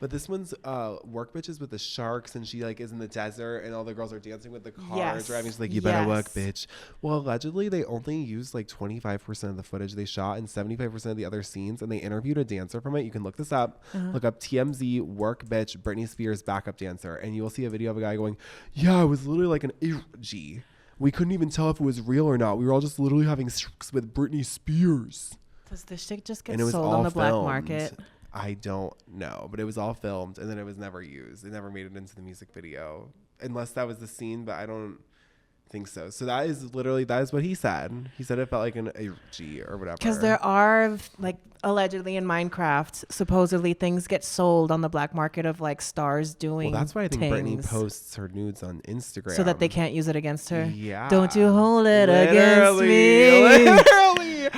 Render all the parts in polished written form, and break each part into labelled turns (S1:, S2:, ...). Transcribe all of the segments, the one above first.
S1: But this one's work bitches with the sharks, and she like is in the desert, and all the girls are dancing with the cars driving. She's like, you better work, bitch. Well, allegedly they only used like 25% of the footage they shot and 75% of the other scenes, and they interviewed a dancer from it. You can look this up. Look up TMZ work bitch Britney Spears backup dancer, and you will see a video of a guy going, yeah, it was literally like an orgy. We couldn't even tell if it was real or not. We were all just literally having sex with Britney Spears.
S2: Does this shit just get sold on the black market?
S1: I don't know, but it was all filmed and then it was never used. It never made it into the music video, unless that was the scene, but I don't think so. So that is what he said. He said it felt like an orgy or whatever.
S2: Because there are like allegedly in Minecraft, supposedly things get sold on the black market of like stars doing.
S1: Well, that's why I think Britney posts her nudes on Instagram
S2: so that they can't use it against her.
S1: Yeah.
S2: Don't you hold it against me.
S1: Literally.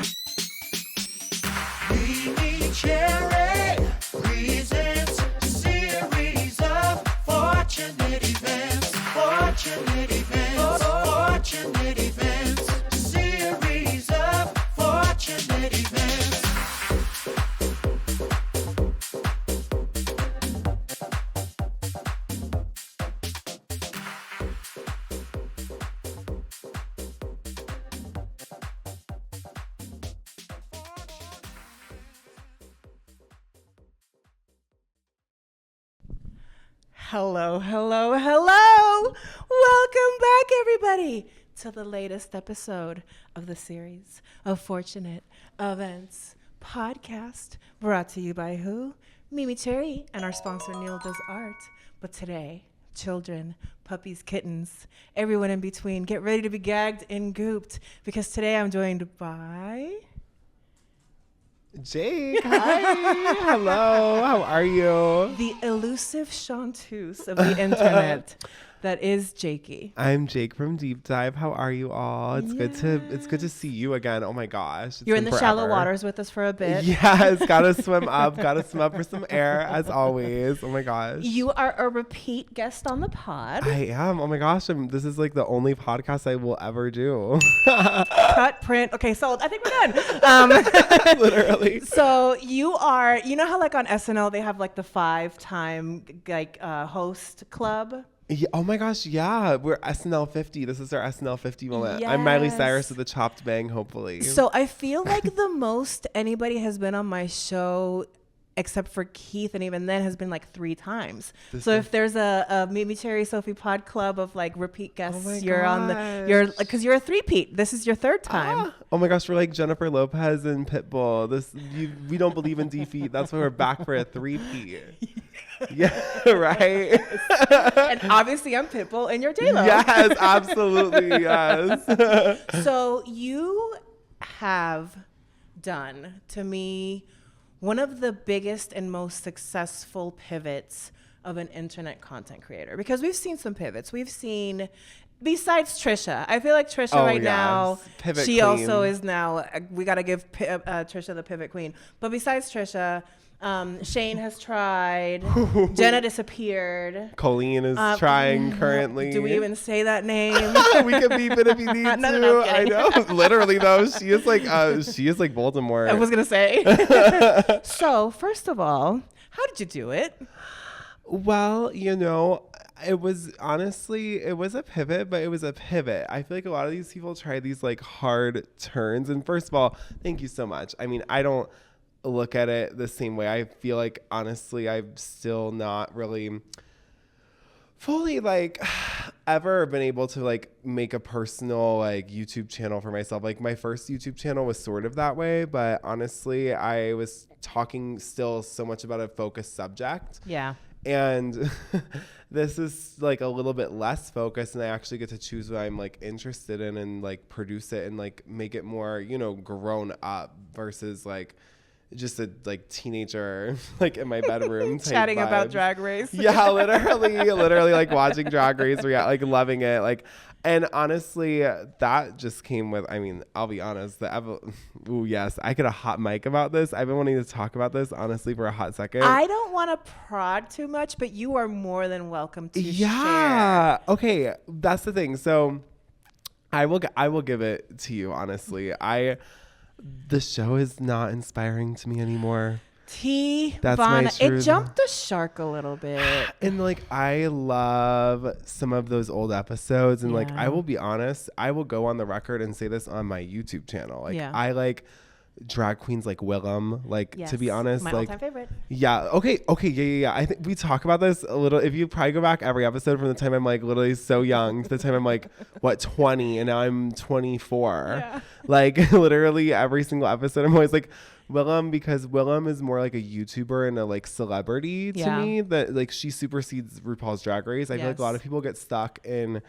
S3: MeMeCherry presents a series of fortunate events. Fortunate events. Fortunate events. A series of fortunate events.
S2: Hello, hello, hello. Welcome back, everybody, to the latest episode of the series of Fortunate Events podcast, brought to you by who? MeMeCherry and our sponsor, Neil Does Art. But today, children, puppies, kittens, everyone in between, get ready to be gagged and gooped, because today I'm joined by...
S1: Jake, hi. Hello, how are you?
S2: the elusive chanteuse of the internet that is Jakey.
S1: I'm Jake from Deep Dive. How are you all? It's good to see you again. Oh my gosh.
S2: You're in the shallow waters with us for a bit.
S1: Yes, gotta swim up for some air as always. Oh my gosh.
S2: You are a repeat guest on the pod.
S1: I am. Oh my gosh. This is like the only podcast I will ever do.
S2: Cut, print. Okay, sold. I think we're done.
S1: Literally.
S2: So you know how like on SNL they have like the 5-time like host club?
S1: Yeah, oh my gosh, yeah. We're SNL 50. This is our SNL 50 moment.
S2: Yes.
S1: I'm Miley Cyrus with the chopped bang, hopefully.
S2: So I feel like the most anybody has been on my show, except for Keith, and even then has been like 3 times. So if there's a MeMeCherry SOFE pod club of like repeat guests, because you're a 3-peat. This is your 3rd time.
S1: Oh my gosh, we're like Jennifer Lopez and Pitbull. We don't believe in defeat. That's why we're back for a 3-peat. Yeah, right.
S2: And obviously I'm Pitbull and you're J-Lo.
S1: Yes, absolutely, yes.
S2: So you have done, to me, one of the biggest and most successful pivots of an internet content creator. Because we've seen some pivots. We've seen, besides Trisha, I feel like Trisha now,
S1: pivot
S2: she
S1: queen.
S2: Also is now, we got to give Trisha the pivot queen. But besides Trisha, Shane has tried. Jenna disappeared.
S1: Colleen is trying currently.
S2: Do we even say that name?
S1: We can beep it if you need to.
S2: No,
S1: I know. Literally though, she is like Voldemort.
S2: I was gonna say. So first of all, how did you do it?
S1: Well, it was a pivot, but it was a pivot. I feel like a lot of these people try these like hard turns. And first of all, thank you so much. I mean, I don't look at it the same way. I feel like honestly I've still not really fully like ever been able to like make a personal like YouTube channel for myself. Like my first YouTube channel was sort of that way, but honestly I was talking still so much about a focused subject.
S2: Yeah.
S1: And this is like a little bit less focused, and I actually get to choose what I'm like interested in and like produce it and like make it more, grown up versus like just a like teenager like in my bedroom
S2: chatting
S1: vibes.
S2: About Drag Race.
S1: Yeah, literally like watching Drag Race, like loving it, like. And honestly, that just came with, I mean, I'll be honest, yes, I get a hot mic about this. I've been wanting to talk about this, honestly, for a hot second.
S2: I don't want to prod too much, but you are more than welcome to share.
S1: Yeah. Okay, that's the thing. So I will give it to you, honestly. The show is not inspiring to me anymore. That's my
S2: Tivana. It
S1: truth.
S2: jumped the shark a little bit.
S1: And like I love some of those old episodes, and like
S2: Yeah.
S1: I will be honest, I will go on the record and say this on my YouTube channel. Like
S2: Yeah.
S1: I like drag queens like Willem. Like to be honest,
S2: my
S1: like
S2: all-time favorite.
S1: yeah, okay, yeah. I think we talk about this a little. If you probably go back every episode from the time I'm like literally so young to the time I'm like 20, and now I'm 24.
S2: Yeah.
S1: Like literally every single episode, I'm always like Willem, because Willem is more like a YouTuber and a like celebrity to
S2: Yeah.
S1: me. That like she supersedes RuPaul's Drag Race. I feel like a lot of people get stuck in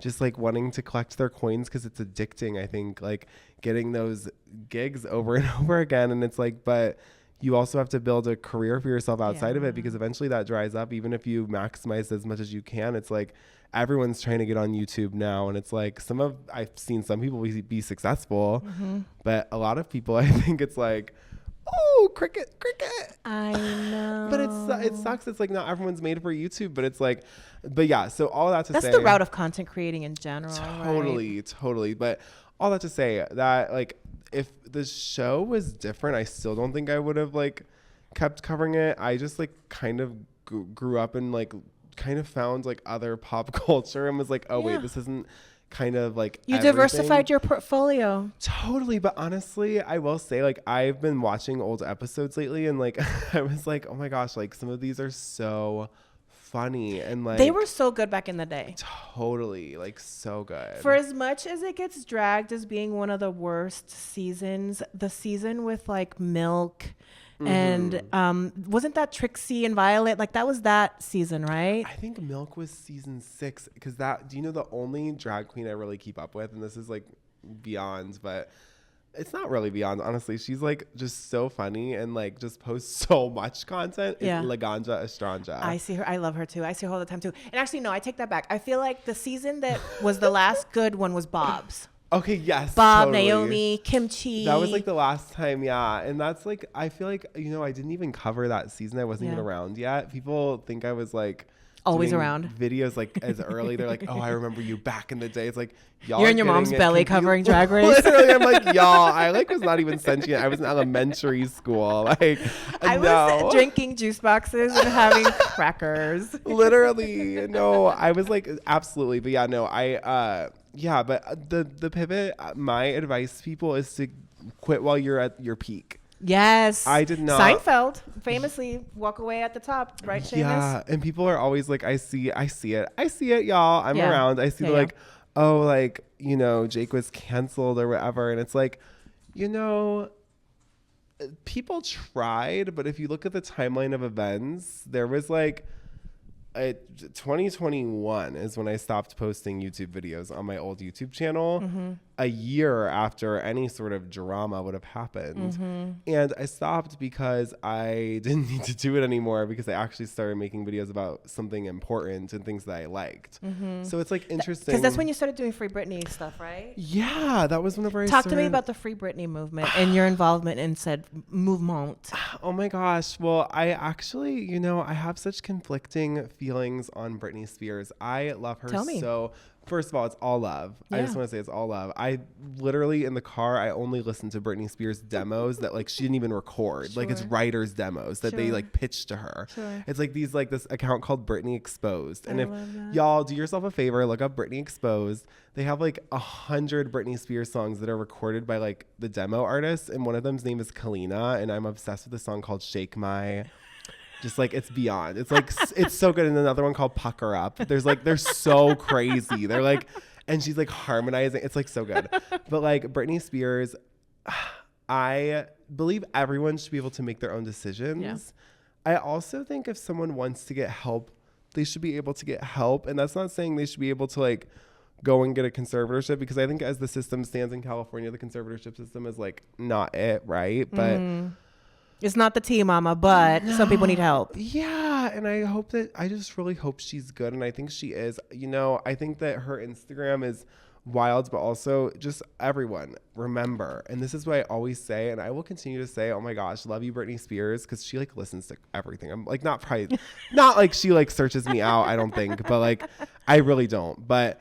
S1: just like wanting to collect their coins because it's addicting. I think like getting those gigs over and over again, and it's like, but you also have to build a career for yourself outside of it, because eventually that dries up. Even if you maximize as much as you can, it's like everyone's trying to get on YouTube now, and it's like I've seen some people be successful, but a lot of people, I think it's like, oh, cricket.
S2: I know.
S1: But it sucks. It's like not everyone's made for YouTube, but it's like, but yeah. So all that to say,
S2: that's the route of content creating in general.
S1: Totally. But all that to say that like if the show was different, I still don't think I would have like kept covering it. I just like kind of grew up and like kind of found like other pop culture and was like, oh wait, this isn't kind of like
S2: you
S1: everything.
S2: diversified your portfolio.
S1: Totally. But honestly, I will say like I've been watching old episodes lately, and like I was like, oh my gosh, like some of these are so funny, and like
S2: They were so good back in the day.
S1: totally like so good.
S2: For as much as it gets dragged as being one of the worst seasons, the season with like Milk and wasn't that Trixie and Violet? Like that was that season, right?
S1: I think Milk was season 6, because that, do you know the only drag queen I really keep up with, and this is like beyond, but it's not really beyond, honestly. She's like just so funny and like just posts so much content.
S2: Yeah.
S1: Is Laganja Estranja.
S2: I see her. I love her too. I see her all the time too. And actually, no, I take that back. I feel like the season that was the last good one was Bob's.
S1: Okay, yes.
S2: Bob,
S1: totally.
S2: Naomi, Kimchi.
S1: That was like the last time, yeah. And that's like, I feel like, you know, I didn't even cover that season. I wasn't even around yet. People think I was like
S2: always
S1: doing
S2: around
S1: videos like as early. They're like, oh, I remember you back in the day. It's like, y'all
S2: You're
S1: are
S2: in your
S1: getting
S2: mom's
S1: it
S2: belly
S1: confused.
S2: covering Drag Race.
S1: Literally, I'm like, y'all, I like was not even sentient. I was in elementary school. Like,
S2: I
S1: no.
S2: was drinking juice boxes and having crackers.
S1: Literally, no, I was like, absolutely. But yeah, no, yeah, but the pivot, my advice to people is to quit while you're at your peak.
S2: Yes.
S1: I did not.
S2: Seinfeld famously walk away at the top, right, Seamus?
S1: Yeah, and people are always like, I see it, y'all. I'm
S2: Yeah.
S1: around. I see
S2: Yeah,
S1: like, oh, like, you know, Jake was canceled or whatever. And it's like, you know, people tried, but if you look at the timeline of events, there was like, 2021 is when I stopped posting YouTube videos on my old YouTube channel, a year after any sort of drama would have happened. And I stopped because I didn't need to do it anymore, because I actually started making videos about something important and things that I liked. So it's like interesting.
S2: Because that's when you started doing Free Britney stuff, right?
S1: Yeah, that was whenever I
S2: Talk
S1: started.
S2: to me about the Free Britney movement and your involvement in said movement.
S1: Oh my gosh. Well, I actually, you know, I have such conflicting feelings on Britney Spears. I love her
S2: Tell me.
S1: so. First of all, it's all love. I just want to say it's all love. I literally in the car, I only listen to Britney Spears demos that like she didn't even record. Like it's writers demos that they like pitched to her. It's like these like this account called Britney Exposed. And if y'all do yourself a favor, look up Britney Exposed. They have like 100 Britney Spears songs that are recorded by like the demo artists, and one of them's name is Kalina, and I'm obsessed with a song called Shake My. Just like it's beyond. It's like it's so good. And another one called Pucker Up. They're so crazy. They're like, and she's like harmonizing. It's like so good. But like Britney Spears, I believe everyone should be able to make their own decisions. I also think if someone wants to get help, they should be able to get help. And that's not saying they should be able to like go and get a conservatorship, because I think as the system stands in California, the conservatorship system is like not it, right? But
S2: It's not the tea, mama, but some people need help.
S1: yeah, and I just really hope she's good, and I think she is. You know, I think that her Instagram is wild, but also just everyone remember, and this is what I always say, and I will continue to say, oh my gosh, love you, Britney Spears, because she like listens to everything. I'm like not like she like searches me out, I don't think, but like I really don't. But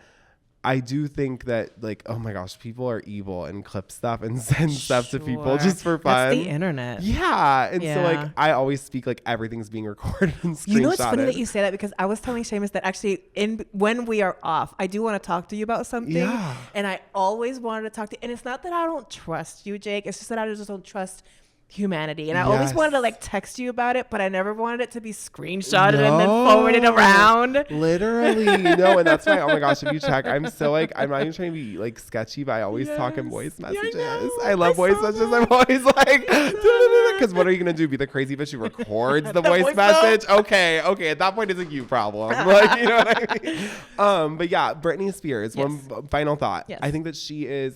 S1: I do think that, like, oh my gosh, people are evil and clip stuff and send stuff to people
S2: Sure.
S1: just for fun.
S2: That's the internet.
S1: Yeah. And so,
S2: Yeah.
S1: like, I always speak like everything's being recorded and screenshotted.
S2: You know, it's funny that you say that, because I was telling Seamus that actually when we are off, I do want to talk to you about something.
S1: Yeah.
S2: And I always wanted to talk to you. And it's not that I don't trust you, Jake. It's just that I just don't trust humanity. And I always wanted to like text you about it, but I never wanted it to be screenshotted and then forwarded around.
S1: Literally. No, and that's why, oh my gosh, if you check, I'm so like, I'm not even trying to be like sketchy, but I always talk in voice messages. I love voice messages. I'm always like, because what are you going to do? Be the crazy bitch who records the voice message? Okay. At that point, it's a you problem. Like, you know what I mean? But yeah, Britney Spears, one final thought.
S2: Yes.
S1: I think that she is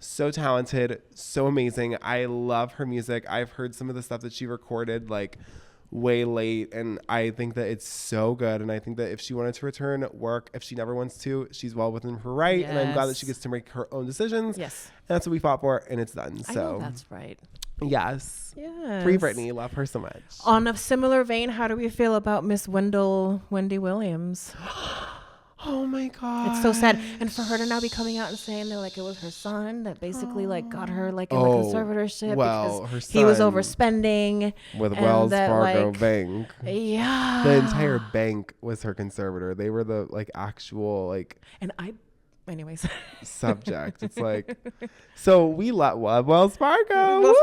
S1: so talented, so amazing. I love her music. I've heard some of the stuff that she recorded like way late, and I think that it's so good. And I think that if she wanted to return work, if she never wants to, she's well within her right. And I'm glad that she gets to make her own decisions.
S2: Yes.
S1: And that's what we fought for, and it's done.
S2: I
S1: So
S2: know that's right.
S1: yes.
S2: Yes.
S1: Free Britney. Love her so much.
S2: On a similar vein, how do we feel about Miss Wendy Williams?
S1: Oh my God.
S2: It's so sad. And for her to now be coming out and saying that like it was her son that basically like got her like in the conservatorship because he was overspending
S1: with
S2: and
S1: Wells
S2: that,
S1: Fargo
S2: like,
S1: Bank.
S2: Yeah.
S1: The entire bank was her conservator. They were the like actual like
S2: anyways.
S1: subject. It's like, so we love Wells Fargo.
S2: Hi, Wells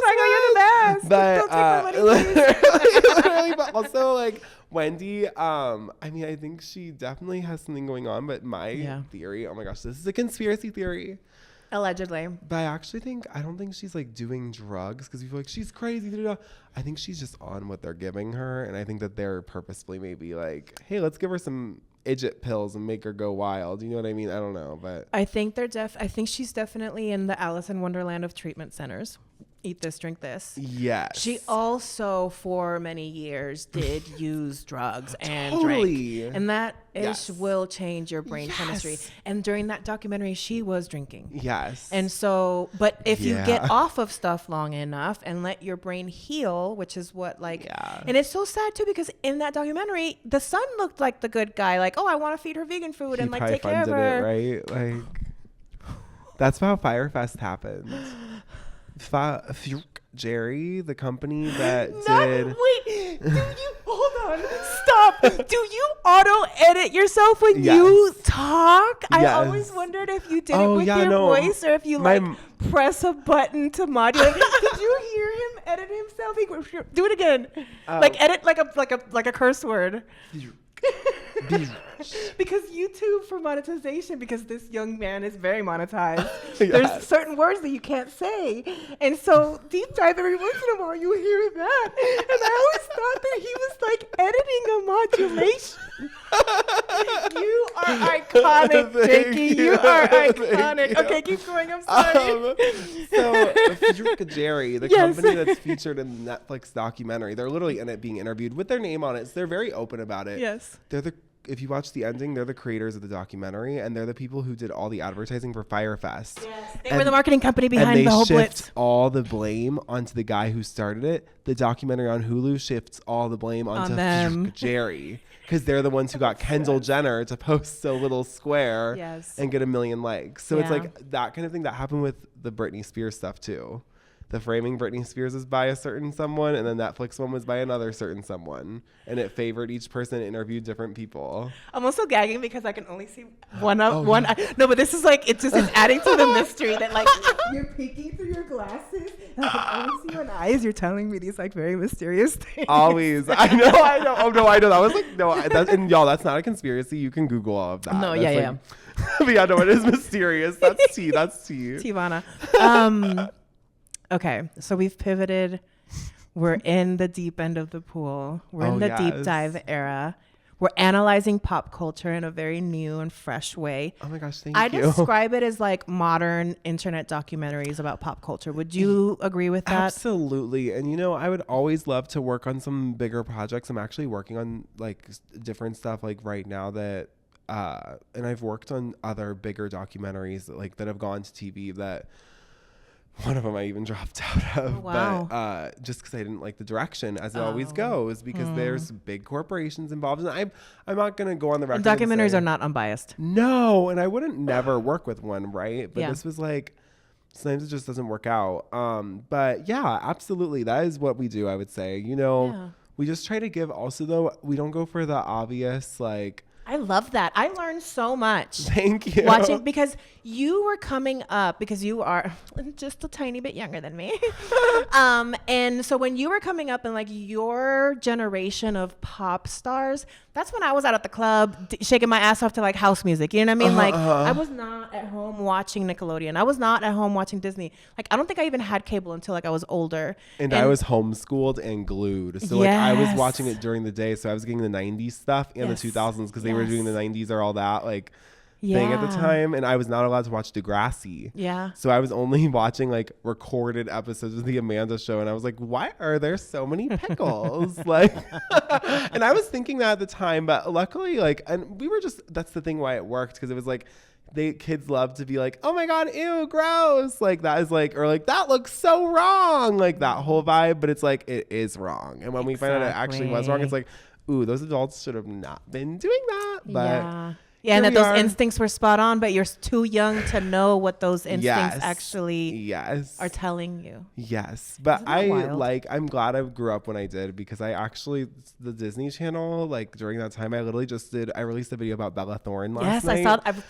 S2: Fargo, you're the best.
S1: But
S2: Don't take my money, please.
S1: literally, but also like Wendy, I mean, I think she definitely has something going on, but my theory, oh my gosh, this is a conspiracy theory.
S2: Allegedly.
S1: But I don't think she's like doing drugs because we feel like she's crazy. I think she's just on what they're giving her. And I think that they're purposefully maybe like, hey, let's give her some idjit pills and make her go wild. You know what I mean? I don't know. But
S2: I think I think she's definitely in the Alice in Wonderland of treatment centers. Eat this, drink this.
S1: Yes.
S2: She also, for many years, did use drugs and
S1: Totally.
S2: drink. And that will change your brain chemistry. And during that documentary, she was drinking.
S1: Yes.
S2: And so, but if you get off of stuff long enough and let your brain heal, which is what and it's so sad too, because in that documentary, the son looked like the good guy. Like, oh, I want to feed her vegan food and like take care of her.
S1: It, right? Like, that's how Firefest happened. Jerry, the company that did.
S2: Wait, do you hold on? Stop. Do you auto edit yourself when you talk? I always wondered if you did it with your voice or if you press a button to modulate. Did you hear him edit himself? Do it again. Like edit like a curse word. Because YouTube for monetization, because this young man is very monetized, there's certain words that you can't say, and so deep dive every once in a while you hear that, and I always thought that he was like editing a modulation. You are iconic, Jakey. You are iconic. Okay, keep going. I'm sorry.
S1: So Jerry, the company that's featured in the Netflix documentary, they're literally in it being interviewed with their name on it. So they're very open about it.
S2: Yes.
S1: If you watch the ending, they're the creators of the documentary, and they're the people who did all the advertising for Firefest.
S2: Yes. They were the marketing company behind the whole blitz.
S1: And they shift all the blame onto the guy who started it. The documentary on Hulu shifts all the blame onto Jerry, because they're the ones who got Kendall Jenner to post a little square and get 1 million likes. So it's like that kind of thing that happened with the Britney Spears stuff too. The framing Britney Spears is by a certain someone, and the Netflix one was by another certain someone, and it favored each person and interviewed different people.
S2: I'm also gagging because I can only see one. No, but this is like it's adding to the mystery that like you're peeking through your glasses, and I can only see one eye as you're telling me these like very mysterious things.
S1: Always, I know. Oh no, I know. That was like and y'all, that's not a conspiracy. You can Google all of that.
S2: No,
S1: But yeah, no, it is mysterious. That's tea. That's tea.
S2: Tivana. Okay, so we've pivoted. We're in the deep end of the pool. We're in the deep dive era. We're analyzing pop culture in a very new and fresh way.
S1: Oh my gosh, thank you.
S2: I describe it as like modern internet documentaries about pop culture. Would you agree with that?
S1: Absolutely. And I would always love to work on some bigger projects. I'm actually working on like different stuff like right now that and I've worked on other bigger documentaries that have gone to TV that One of them I even dropped out of,
S2: Oh, wow.
S1: but just because I didn't like the direction, as it always goes, because there's big corporations involved, and I'm not gonna go on the record.
S2: Documentaries are not unbiased.
S1: No, and I wouldn't never work with one, right? But
S2: Yeah.
S1: this was like, sometimes it just doesn't work out. But yeah, absolutely, that is what we do. I would say,
S2: Yeah.
S1: we just try to give. Also, though, we don't go for the obvious like.
S2: I love that. I learned so much.
S1: Thank you.
S2: Watching, because you were coming up, because you are just a tiny bit younger than me. And so when you were coming up in like your generation of pop stars, that's when I was out at the club shaking my ass off to like house music. You know what I mean? Like I was not at home watching Nickelodeon. I was not at home watching Disney. Like I don't think I even had cable until like I was older.
S1: And I was homeschooled and glued. So like I was
S2: Yes.
S1: watching it during the day. So I was getting the 90s stuff and
S2: Yes.
S1: the 2000s because they were doing the 90s or all that like
S2: Yeah.
S1: thing at the time. And I was not allowed to watch Degrassi.
S2: Yeah.
S1: So I was only watching like recorded episodes of the Amanda Show. And I was like, why are there so many pickles? Like, and I was thinking that at the time, but luckily like, and we were just, that's the thing why it worked. Cause it was like, kids love to be like, oh my God, ew, gross. Like that is like, or like, that looks so wrong. Like that whole vibe, but it's like, it is wrong. And when we find out it actually was wrong, it's like, ooh, those adults should have not been doing that. But
S2: yeah, and
S1: here
S2: that
S1: we
S2: those
S1: are.
S2: instincts were spot on, but you're too young to know what those instincts actually are telling you.
S1: Yes. But
S2: Isn't that wild?
S1: I'm glad I grew up when I did, because I actually, the Disney Channel, like during that time, I released a video about Bella Thorne last night.
S2: Yes, I saw.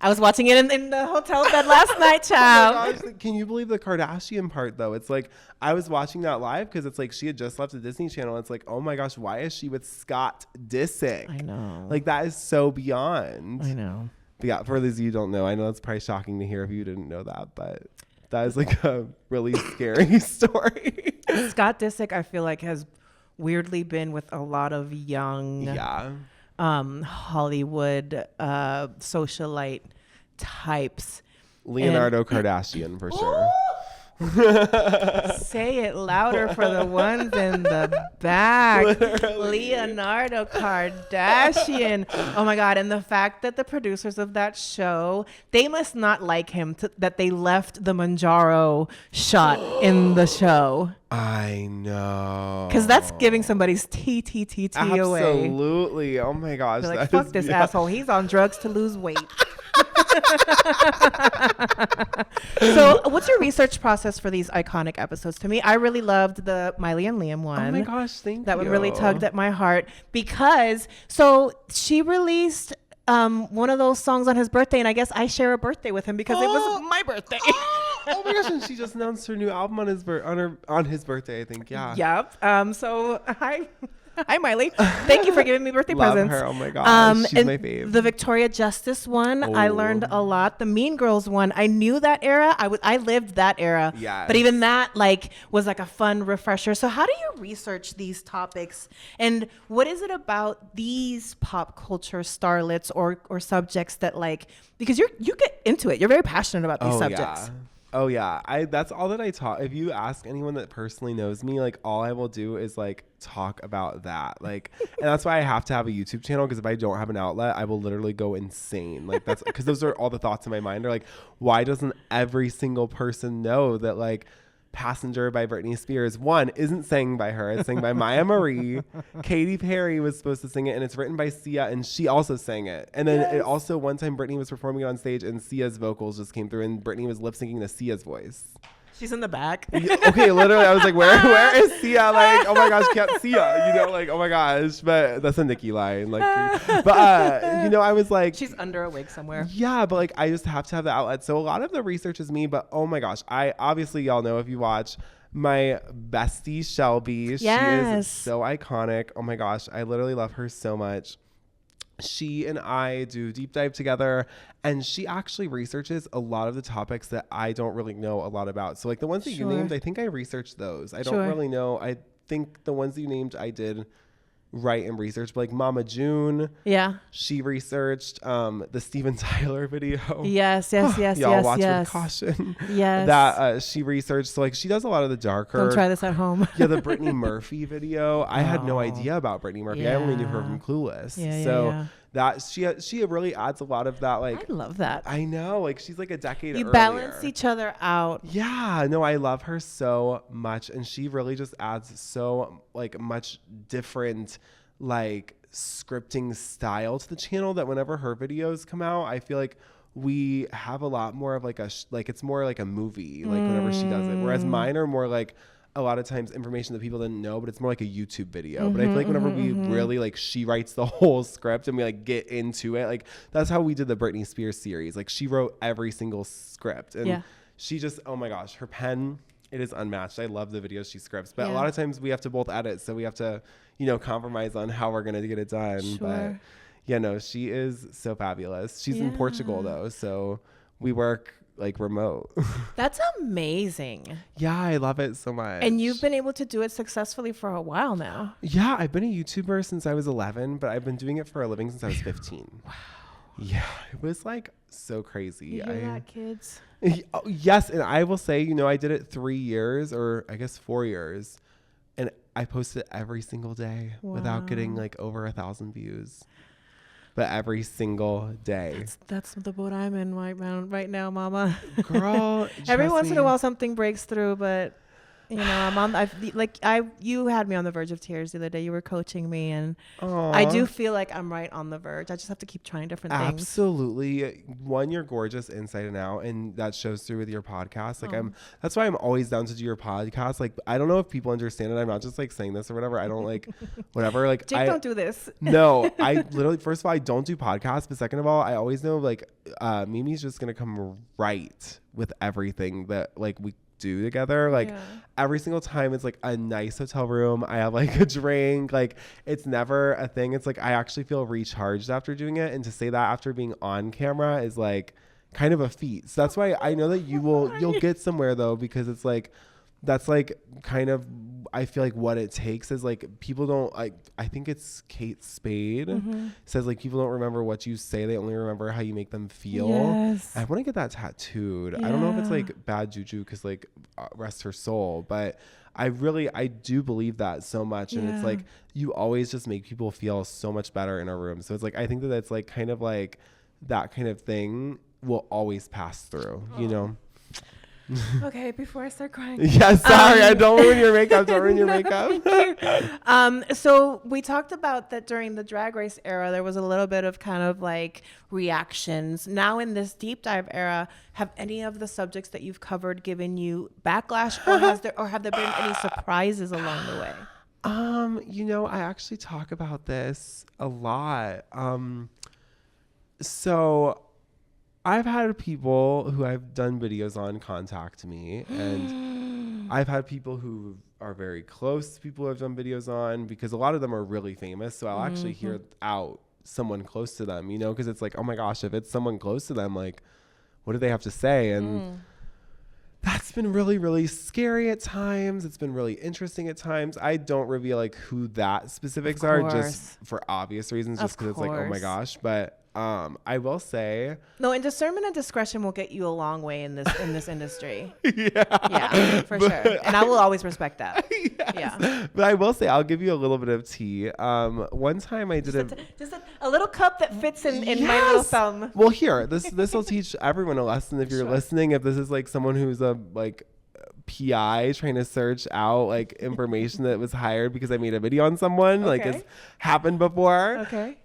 S2: I was watching it in the hotel bed last night,
S1: Oh
S2: child.
S1: my gosh, like, can you believe the Kardashian part though? It's like, I was watching that live because it's like she had just left the Disney Channel. It's like, oh my gosh, why is she with Scott Disick?
S2: I know.
S1: Like that is so beyond.
S2: I know.
S1: But yeah, for those of you who don't know, I know that's probably shocking to hear if you didn't know that, but that is like a really scary story.
S2: Scott Disick, I feel like, has weirdly been with a lot of young Hollywood socialite types.
S1: Leonardo Kardashian for sure.
S2: Say it louder for the ones in the back. Leonardo Kardashian. Oh my God. And the fact that the producers of that show, they must not like him that they left the Manjaro shot in the show.
S1: I know.
S2: Because that's giving somebody's TTTT away.
S1: Absolutely. Oh my gosh.
S2: They're like, fuck this asshole. He's on drugs to lose weight. So what's your research process for these iconic episodes? To me, I really loved the Miley and Liam one.
S1: Oh my gosh, thank you.
S2: That one really tugged at my heart because she released one of those songs on his birthday, and I guess I share a birthday with him because it was my birthday.
S1: Oh my gosh, and she just announced her new album on his birthday, I think. Yeah.
S2: Yep. So Hi, Miley. Thank you for giving me birthday
S1: Love
S2: presents.
S1: her. Oh my gosh. She's
S2: and
S1: my fave.
S2: The Victoria Justice one, I learned a lot. The Mean Girls one, I knew that era. I lived that era.
S1: Yes.
S2: But even that was like a fun refresher. So how do you research these topics? And what is it about these pop culture starlets or subjects that because you get into it. You're very passionate about these subjects.
S1: Yeah. Oh yeah. That's all that I talk. If you ask anyone that personally knows me, like all I will do is like talk about that. Like, and that's why I have to have a YouTube channel, because if I don't have an outlet, I will literally go insane. Like that's because those are all the thoughts in my mind are like, why doesn't every single person know that like Passenger by Britney Spears isn't sang by her, it's sang by Maya Marie. Katy Perry was supposed to sing it, and it's written by Sia, and she also sang it. And then it also, one time Britney was performing it on stage and Sia's vocals just came through and Britney was lip syncing to Sia's voice.
S2: She's in the back.
S1: Okay, literally I was like, where is Sia? Like, oh my gosh, can't Sia, like, oh my gosh. But that's a Nicki line, like, but I was like,
S2: She's under a wig somewhere.
S1: yeah, but like I just have to have the outlet. So a lot of the research is me, but oh my gosh, I obviously, y'all know if you watch, my bestie Shelby, she is so iconic. Oh my gosh, I literally love her so much. She and I do deep dive together, and she actually researches a lot of the topics that I don't really know a lot about. So like the ones that you named, I think I researched those. I don't really know. I think the ones you named I did write and research, but like Mama June, she researched the Steven Tyler video.
S2: Yes.
S1: Y'all watch with caution.
S2: Yes.
S1: That she researched. So like she does a lot of the darker.
S2: Don't try this at home.
S1: Yeah, the Brittany Murphy video. I had no idea about Brittany Murphy. I only knew her from Clueless. that she really adds a lot of that. Like,
S2: I love that.
S1: I know, like she's like a decade
S2: You
S1: earlier.
S2: balance each other out.
S1: Yeah, no, I love her so much, and she really just adds so like much different like scripting style to the channel that whenever her videos come out, I feel like we have a lot more of like like it's more like a movie, like whenever she does it, whereas mine are more like a lot of times information that people didn't know, but it's more like a YouTube video. But I feel like whenever we really like, she writes the whole script and we like get into it. Like that's how we did the Britney Spears series. Like she wrote every single script, and she just, oh my gosh, her pen, it is unmatched. I love the videos she scripts, but a lot of times we have to both edit. So we have to, you know, compromise on how we're going to get it done.
S2: Sure.
S1: But yeah, no, she is so fabulous. She's in Portugal though. So we work like remote.
S2: That's amazing.
S1: Yeah, I love it so much.
S2: And you've been able to do it successfully for a while now.
S1: Yeah, I've been a YouTuber since I was 11, but I've been doing it for a living since I was 15. Wow. Yeah, it was like so crazy.
S2: You hear that, kids?
S1: Oh, yes, and I will say, you know, I did it 3 years, or I guess 4 years, and I posted every single day without getting like over 1,000 views. But every single day.
S2: That's the boat I'm in right now, mama.
S1: Girl,
S2: every once in a while something breaks through, but you know, you had me on the verge of tears the other day. You were coaching me, and I do feel like I'm right on the verge. I just have to keep trying different things.
S1: Absolutely. One, you're gorgeous inside and out, and that shows through with your podcast. Like that's why I'm always down to do your podcast. Like I don't know if people understand it. I'm not just like saying this or whatever. I don't like whatever. Like
S2: Jake, don't do this.
S1: No, I literally, first of all, I don't do podcasts, but second of all, I always know like Mimi's just gonna come right with everything that like we do together. Like every single time it's like a nice hotel room, I have like a drink, like it's never a thing. It's like I actually feel recharged after doing it, and to say that after being on camera is like kind of a feat. So that's why I know that you'll get somewhere though, because it's like that's like kind of, I feel like what it takes is like people don't like, I think it's Kate Spade says like people don't remember what you say, they only remember how you make them feel.
S2: Yes.
S1: I want to get that tattooed. I don't know if it's like bad juju because like rest her soul, but I do believe that so much. And it's like you always just make people feel so much better in a room. So it's like I think that it's like kind of like that kind of thing will always pass through, you know.
S2: Okay, before I start crying.
S1: Yeah, sorry, I don't ruin your makeup. Don't ruin your makeup.
S2: So we talked about that during the Drag Race era, there was a little bit of kind of like reactions. Now in this deep dive era, have any of the subjects that you've covered given you backlash, or have there been any surprises along the way?
S1: You know, I actually talk about this a lot. So I've had people who I've done videos on contact me, and I've had people who are very close to people who I've done videos on, because a lot of them are really famous. So I'll actually hear out someone close to them, you know, because it's like, oh my gosh, if it's someone close to them, like, what do they have to say? And that's been really, really scary at times. It's been really interesting at times. I don't reveal like who that specifics are, just for obvious reasons, just because it's like, oh my gosh. But I will say,
S2: no, and discernment and discretion will get you a long way in this industry.
S1: Yeah,
S2: for sure. And I will always respect that.
S1: Yes.
S2: Yeah.
S1: But I will say, I'll give you a little bit of tea. One time I did
S2: just a little cup that fits in my little thumb.
S1: Well, here, this will teach everyone a lesson if you're listening. If this is like someone who's a like PI trying to search out like information that was hired because I made a video on someone, like it's happened before.
S2: Okay.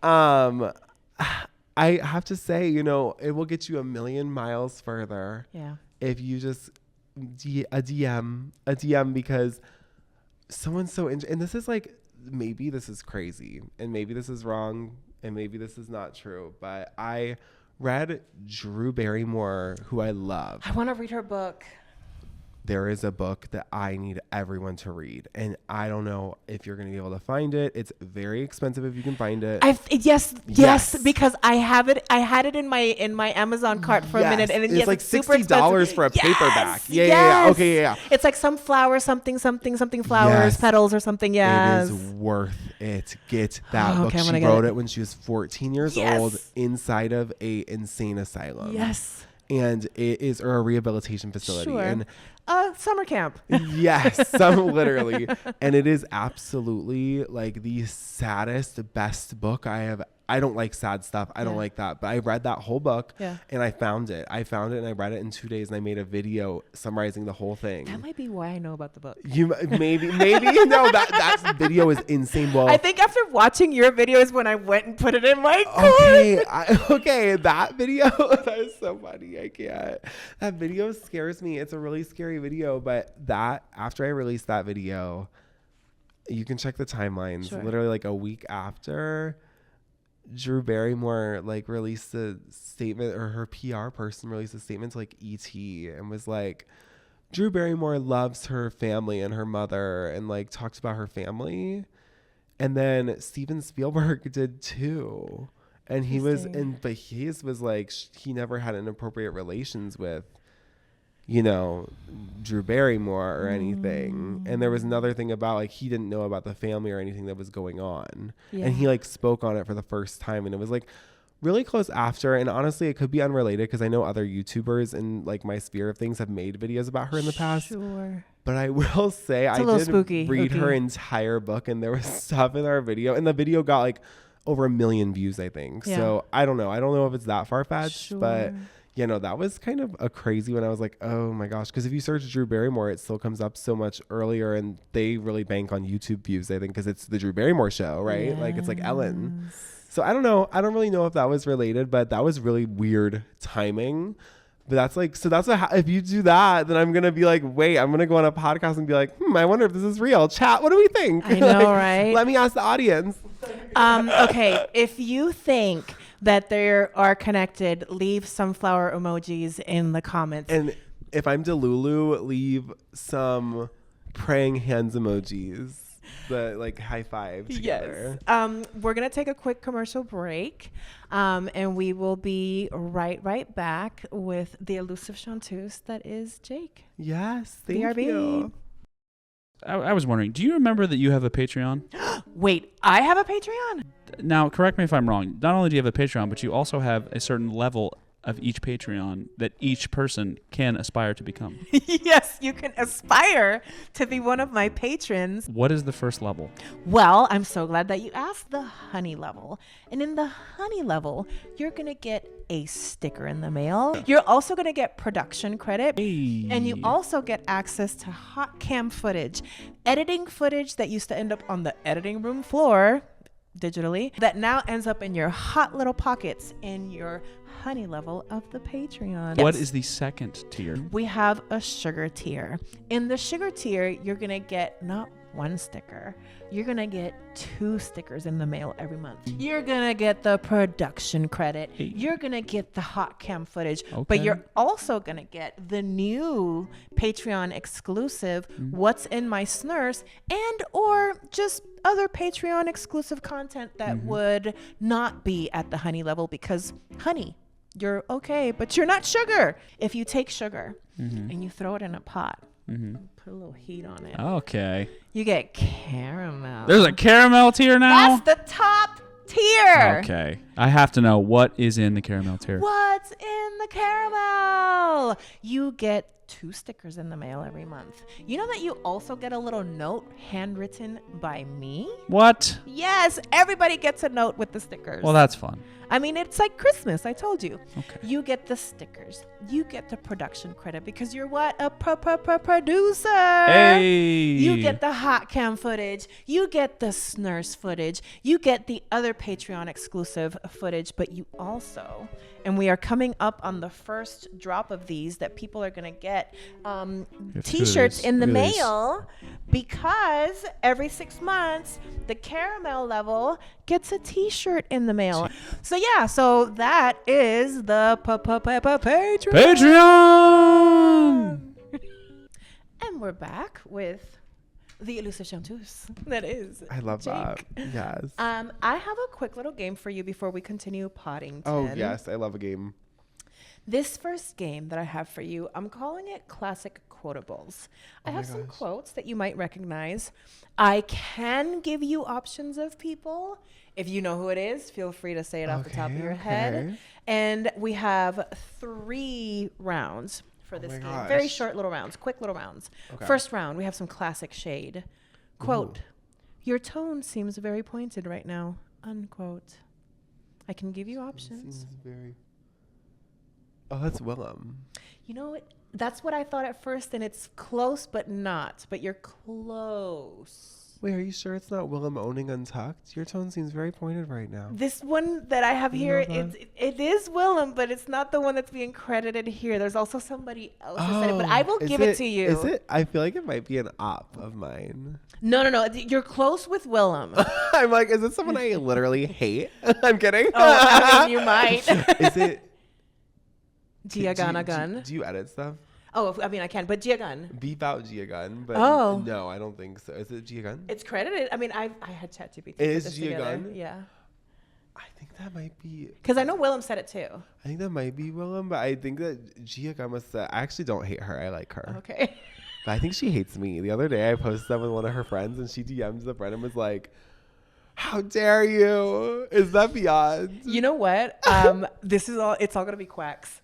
S1: I have to say, you know, it will get you a million miles further.
S2: Yeah.
S1: If you just a DM, because someone's so and this is like, maybe this is crazy and maybe this is wrong and maybe this is not true, but I read Drew Barrymore, who I love.
S2: I want to read her book.
S1: There is a book that I need everyone to read, and I don't know if you're going to be able to find it. It's very expensive if you can find it.
S2: Yes, because I have it. I had it in my Amazon cart for a minute, and
S1: it's like $60 for a paperback. Yeah. Okay, yeah.
S2: It's like some flower, something flowers, petals or something. Yes.
S1: It is worth it. Get that book. She wrote it when she was 14 years old inside of a insane asylum.
S2: Yes.
S1: And it is a rehabilitation facility.
S2: Sure.
S1: And
S2: summer camp.
S1: Yes, literally. And it is absolutely like the saddest, best book I have I don't like sad stuff. I don't like that. But I read that whole book and I found it. And I read it in 2 days and I made a video summarizing the whole thing.
S2: That might be why I know about the book.
S1: You maybe no, that video is insane. Well,
S2: I think after watching your videos when I went and put it in my
S1: okay, that video, that is so funny. I can't. That video scares me. It's a really scary video, but after I released that video, you can check the timelines.
S2: Sure.
S1: Literally like a week after, Drew Barrymore like released a statement, or her PR person released a statement to like ET and was like, Drew Barrymore loves her family and her mother, and like talked about her family. And then Steven Spielberg did too. And he was but his was like, he never had inappropriate relations with, you know, Drew Barrymore or anything. And there was another thing about like, he didn't know about the family or anything that was going on. And he like spoke on it for the first time, and it was like really close after. And honestly, it could be unrelated because I know other YouTubers in like my sphere of things have made videos about her in the past. But I will say, I did read her entire book, and there was stuff in our video, and the video got like over 1 million views, I think. So I don't know. I don't know if it's that far-fetched, but you know, that was kind of a crazy when I was like, oh my gosh. Because if you search Drew Barrymore, it still comes up so much earlier, and they really bank on YouTube views, I think, because it's the Drew Barrymore show, right?
S2: Yes.
S1: Like, it's like Ellen. So I don't know. I don't really know if that was related, but that was really weird timing. But that's like, so that's what, if you do that, then I'm going to be like, wait, I'm going to go on a podcast and be like, I wonder if this is real. Chat, what do we think?
S2: I know,
S1: like,
S2: right?
S1: Let me ask the audience.
S2: Okay, if you think that they are connected, leave sunflower emojis in the comments.
S1: And if I'm Delulu, leave some praying hands emojis, the like high five together.
S2: Yes. We're gonna take a quick commercial break, and we will be right back with the elusive chanteuse that is Jake.
S1: Yes, thank
S2: BRB.
S1: you.
S4: I was wondering, do you remember that you have a Patreon?
S2: Wait, I have a Patreon?
S4: Now, correct me if I'm wrong. Not only do you have a Patreon, but you also have a certain level of each Patreon that each person can aspire to become.
S2: Yes, you can aspire to be one of my patrons.
S4: What is the first level?
S2: Well, I'm so glad that you asked. The honey level. And in the honey level, you're going to get a sticker in the mail. You're also going to get production credit.
S4: Hey.
S2: And you also get access to hot cam footage, editing footage that used to end up on the editing room floor digitally, that now ends up in your hot little pockets in your honey level of the Patreon.
S4: What is the second tier?
S2: We have a sugar tier. In the sugar tier, you're going to get not one sticker. You're going to get 2 stickers in the mail every month. You're going to get the production credit.
S4: Hey.
S2: You're going to get the hot cam footage.
S4: Okay.
S2: But you're also going to get the new Patreon exclusive What's in My Snurse, and or just other Patreon exclusive content that would not be at the honey level, because honey, you're okay, but you're not sugar. If you take sugar and you throw it in a pot, put a little heat on it,
S4: Okay.
S2: you get caramel.
S4: There's a caramel tier now?
S2: That's the top tier.
S4: Okay. I have to know, what is in the caramel tier?
S2: What's in the caramel? You get 2 stickers in the mail every month. You know that you also get a little note handwritten by me?
S4: What?
S2: Yes, everybody gets a note with the stickers.
S4: Well, that's fun.
S2: I mean, it's like Christmas, I told you.
S4: Okay.
S2: You get the stickers. You get the production credit because you're what? A producer.
S4: Hey.
S2: You get the hot cam footage. You get the snurse footage. You get the other Patreon exclusive footage, but you also, and we are coming up on the first drop of these that people are going to get t-shirts in the mail, because every 6 months, the caramel level gets a t-shirt in the mail. So yeah, so that is the Patreon.
S4: Patreon!
S2: And we're back with the elusive chanteuse. That is
S1: I love
S2: Jake.
S1: that. Yes.
S2: I have a quick little game for you before we continue potting.
S1: Oh, yes. I love a game.
S2: This first game that I have for you, I'm calling it Classic Quotables. I have some quotes that you might recognize. I can give you options of people. If you know who it is, feel free to say it off the top of your head. And we have 3 rounds for this game. Very short little rounds, quick little rounds. First round, we have some classic shade. Quote, "Your tone seems very pointed right now." Unquote. I can give you
S1: Seems
S2: options.
S1: very. Oh, that's Willem.
S2: You know what? That's what I thought at first, and it's close, but not. But you're close.
S1: Wait, are you sure it's not Willem owning Untucked? Your tone seems very pointed right now.
S2: This one that I have
S1: You
S2: here,
S1: know that?
S2: it is Willem, but it's not the one that's being credited here. There's also somebody else who said it, but I will give it to you.
S1: Is it? I feel like it might be an op of mine.
S2: No. You're close with Willem.
S1: I'm like, is it someone I literally hate? I'm kidding.
S2: Oh, I mean, you might.
S1: Is it?
S2: Gia Gun.
S1: Do you edit stuff?
S2: Oh, I mean, I can, but Gia Gun.
S1: Beep out Gia Gun, but
S2: Oh.
S1: no, I don't think so. Is it Gia Gun?
S2: It's credited. I mean, I had ChatGPT.
S1: It is
S2: put this
S1: Gia
S2: together.
S1: Gun?
S2: Yeah.
S1: I think that might be.
S2: Because I know Willem said it too.
S1: I think that might be Willem, but I think that Gia Gun must. I actually don't hate her. I like her.
S2: Okay.
S1: But I think she hates me. The other day I posted that with one of her friends and she DMs the friend and was like, how dare you? Is that beyond?
S2: You know what? It's all going to be quacks.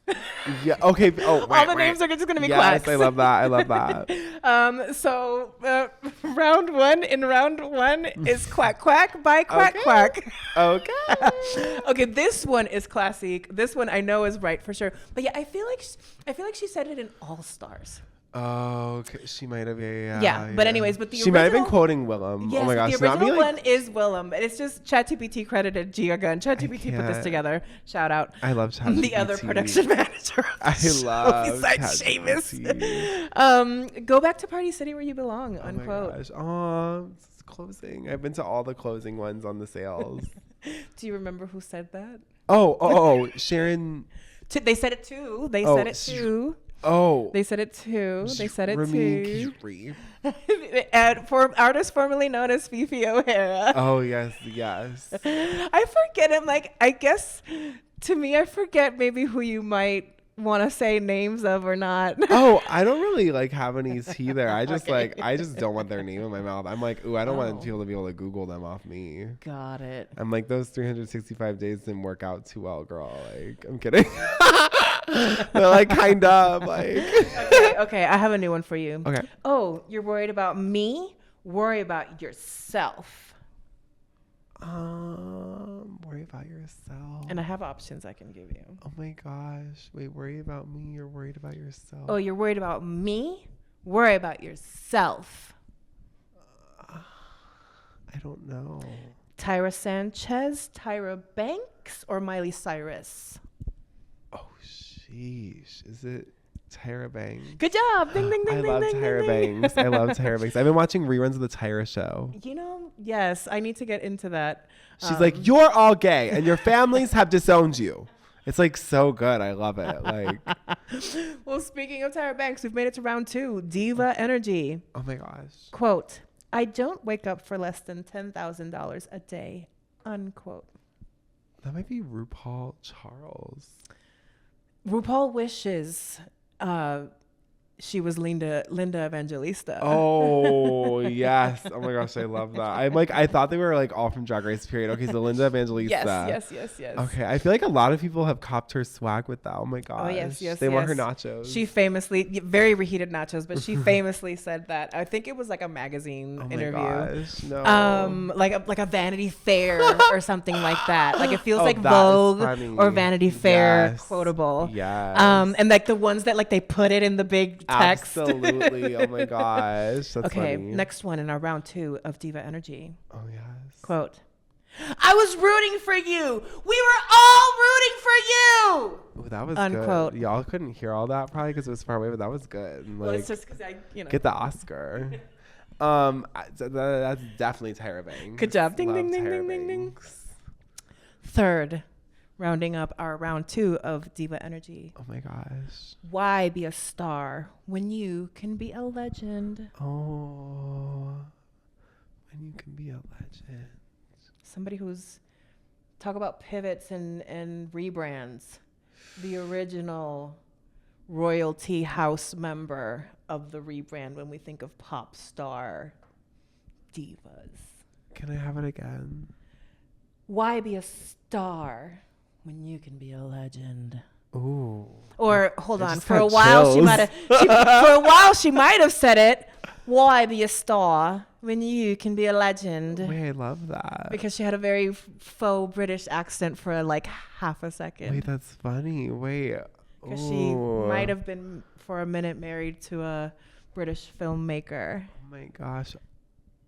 S1: Yeah. Okay. Oh,
S2: All the names are just going to be
S1: yes,
S2: quacks.
S1: I love that. I love that.
S2: So round one is quack quack by quack
S1: Okay.
S2: quack.
S1: Okay.
S2: Okay, this one is classic. This one I know is right for sure. But yeah, I feel like she said it in All Stars.
S1: Oh, okay. She might have.
S2: Yeah, but anyways, but the
S1: she might have been
S2: original-
S1: quoting Willem.
S2: Yes,
S1: oh my gosh.
S2: the
S1: not me,
S2: original
S1: like,
S2: one is Willem. It's just ChatGPT credited Gia Gun. ChatGPT put this
S1: can't.
S2: together. Shout out.
S1: I love ChatGPT.
S2: The other production manager. Of the
S1: I
S2: show
S1: love
S2: besides Seamus.
S1: ChatGPT.
S2: Go back to Party City where you belong.
S1: Oh my
S2: Unquote.
S1: gosh. Oh, it's closing. I've been to all the closing ones on the sales.
S2: Do you remember who said that?
S1: Oh, Sharon.
S2: They said it too. They
S1: Oh,
S2: said it too.
S1: Oh.
S2: They said it too. They said it too.
S1: MeMeCherry.
S2: And artist formerly known as Fifi O'Hara.
S1: Oh, yes.
S2: I forget him. Like, I guess to me, I forget maybe who you might want to say names of or not.
S1: Oh, I don't really like have any tea there. I just
S2: Okay.
S1: I just don't want their name in my mouth. I'm like, ooh, I don't want
S2: Oh.
S1: people to be able to Google them off me.
S2: Got it.
S1: I'm like, those 365 days didn't work out too well, girl. Like, I'm kidding. They're like, kind of like.
S2: Okay, I have a new one for you.
S1: Okay.
S2: Oh, you're worried about me? Worry about yourself.
S1: Worry about yourself.
S2: And I have options I can give you.
S1: Oh my gosh. Wait, worry about me. You're worried about yourself.
S2: Oh, you're worried about me? Worry about yourself.
S1: I don't know.
S2: Tyra Sanchez, Tyra Banks, or Miley Cyrus?
S1: Oh, sheesh. Is it Tyra Banks?
S2: Good job. Ding, ding, ding,
S1: I
S2: ding,
S1: love
S2: ding,
S1: Tyra
S2: ding, ding.
S1: Banks. I love Tyra Banks. I've been watching reruns of the Tyra show.
S2: You know, yes, I need to get into that.
S1: She's like, you're all gay and your families have disowned you. It's like so good. I love it. Like,
S2: Well, speaking of Tyra Banks, we've made it to round 2. Diva Energy.
S1: oh my gosh.
S2: Quote, I don't wake up for less than $10,000 a day. Unquote.
S1: That might be RuPaul Charles.
S2: RuPaul wishes she was Linda Evangelista.
S1: Oh, yes. Oh my gosh. I love that. I'm like, I thought they were like all from Drag Race period. Okay. So Linda Evangelista.
S2: Yes.
S1: Okay. I feel like a lot of people have copped her swag with that. Oh my gosh.
S2: yes,
S1: They want her
S2: yes.
S1: nachos.
S2: She famously, very reheated nachos, but she famously said that. I think it was like a magazine
S1: oh my
S2: interview.
S1: gosh. No.
S2: Like a Vanity Fair or something like that. Like it feels
S1: Oh,
S2: like
S1: that is
S2: Vogue
S1: funny.
S2: or Vanity Fair
S1: Yes.
S2: quotable.
S1: Yes.
S2: And like the ones that like they put it in the big text.
S1: Absolutely. Oh my gosh. That's
S2: Okay,
S1: funny.
S2: next one in our round 2 of Diva Energy.
S1: Oh yes.
S2: Quote, I was rooting for you. We were all rooting for you.
S1: Ooh, that was
S2: Unquote.
S1: good. Y'all couldn't hear all that probably because it was far away, but that was good. And,
S2: Well,
S1: like,
S2: it's just because
S1: get the Oscar. That's definitely Tyra Banks.
S2: Good job. Ding,
S1: Love
S2: ding, ding,
S1: Tyra
S2: ding, ding, ding.
S1: Banks.
S2: Third, rounding up our round 2 of Diva Energy.
S1: Oh my gosh.
S2: Why be a star when you can be a legend?
S1: Oh, when you can be a legend.
S2: Somebody who's talk about pivots and rebrands. The original royalty house member of the rebrand when we think of pop star divas.
S1: Can I have it again?
S2: Why be a star when you can be a legend?
S1: Ooh.
S2: Or hold
S1: I
S2: on,
S1: just
S2: for a
S1: got
S2: while
S1: chills.
S2: she might have said it. Why be a star when you can be a legend.
S1: Wait, I love that.
S2: Because she had a very faux British accent for like half a second.
S1: Wait, that's funny. Wait.
S2: Because she
S1: Ooh.
S2: might have been for a minute married to a British filmmaker.
S1: Oh my gosh.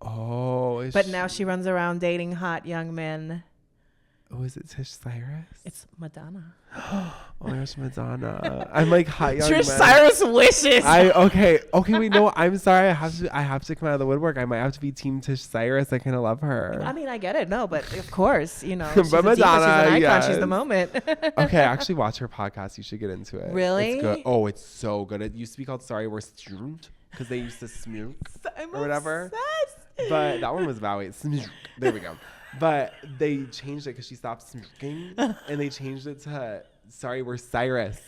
S1: Oh.
S2: But now she runs around dating hot young men.
S1: Oh, is it Tish Cyrus?
S2: It's Madonna.
S1: Oh my gosh, Madonna. I'm like hot young
S2: Trish
S1: men.
S2: Cyrus wishes.
S1: Okay, wait, no, I'm sorry. I have to come out of the woodwork. I might have to be Team Tish Cyrus. I kind of love her.
S2: I mean, I get it. No, but of course, you know,
S1: But
S2: she's a diva,
S1: Madonna,
S2: she's an icon,
S1: yes.
S2: she's the moment.
S1: Okay, actually watch her podcast. You should get into it.
S2: Really?
S1: It's good. Oh, it's so good. It used to be called Sorry We're Stroomed because they used to smook
S2: I'm
S1: or whatever.
S2: obsessed.
S1: But that one was Bowie. There we go. But they changed it because she stopped smoking, and they changed it to Sorry We're Cyrus.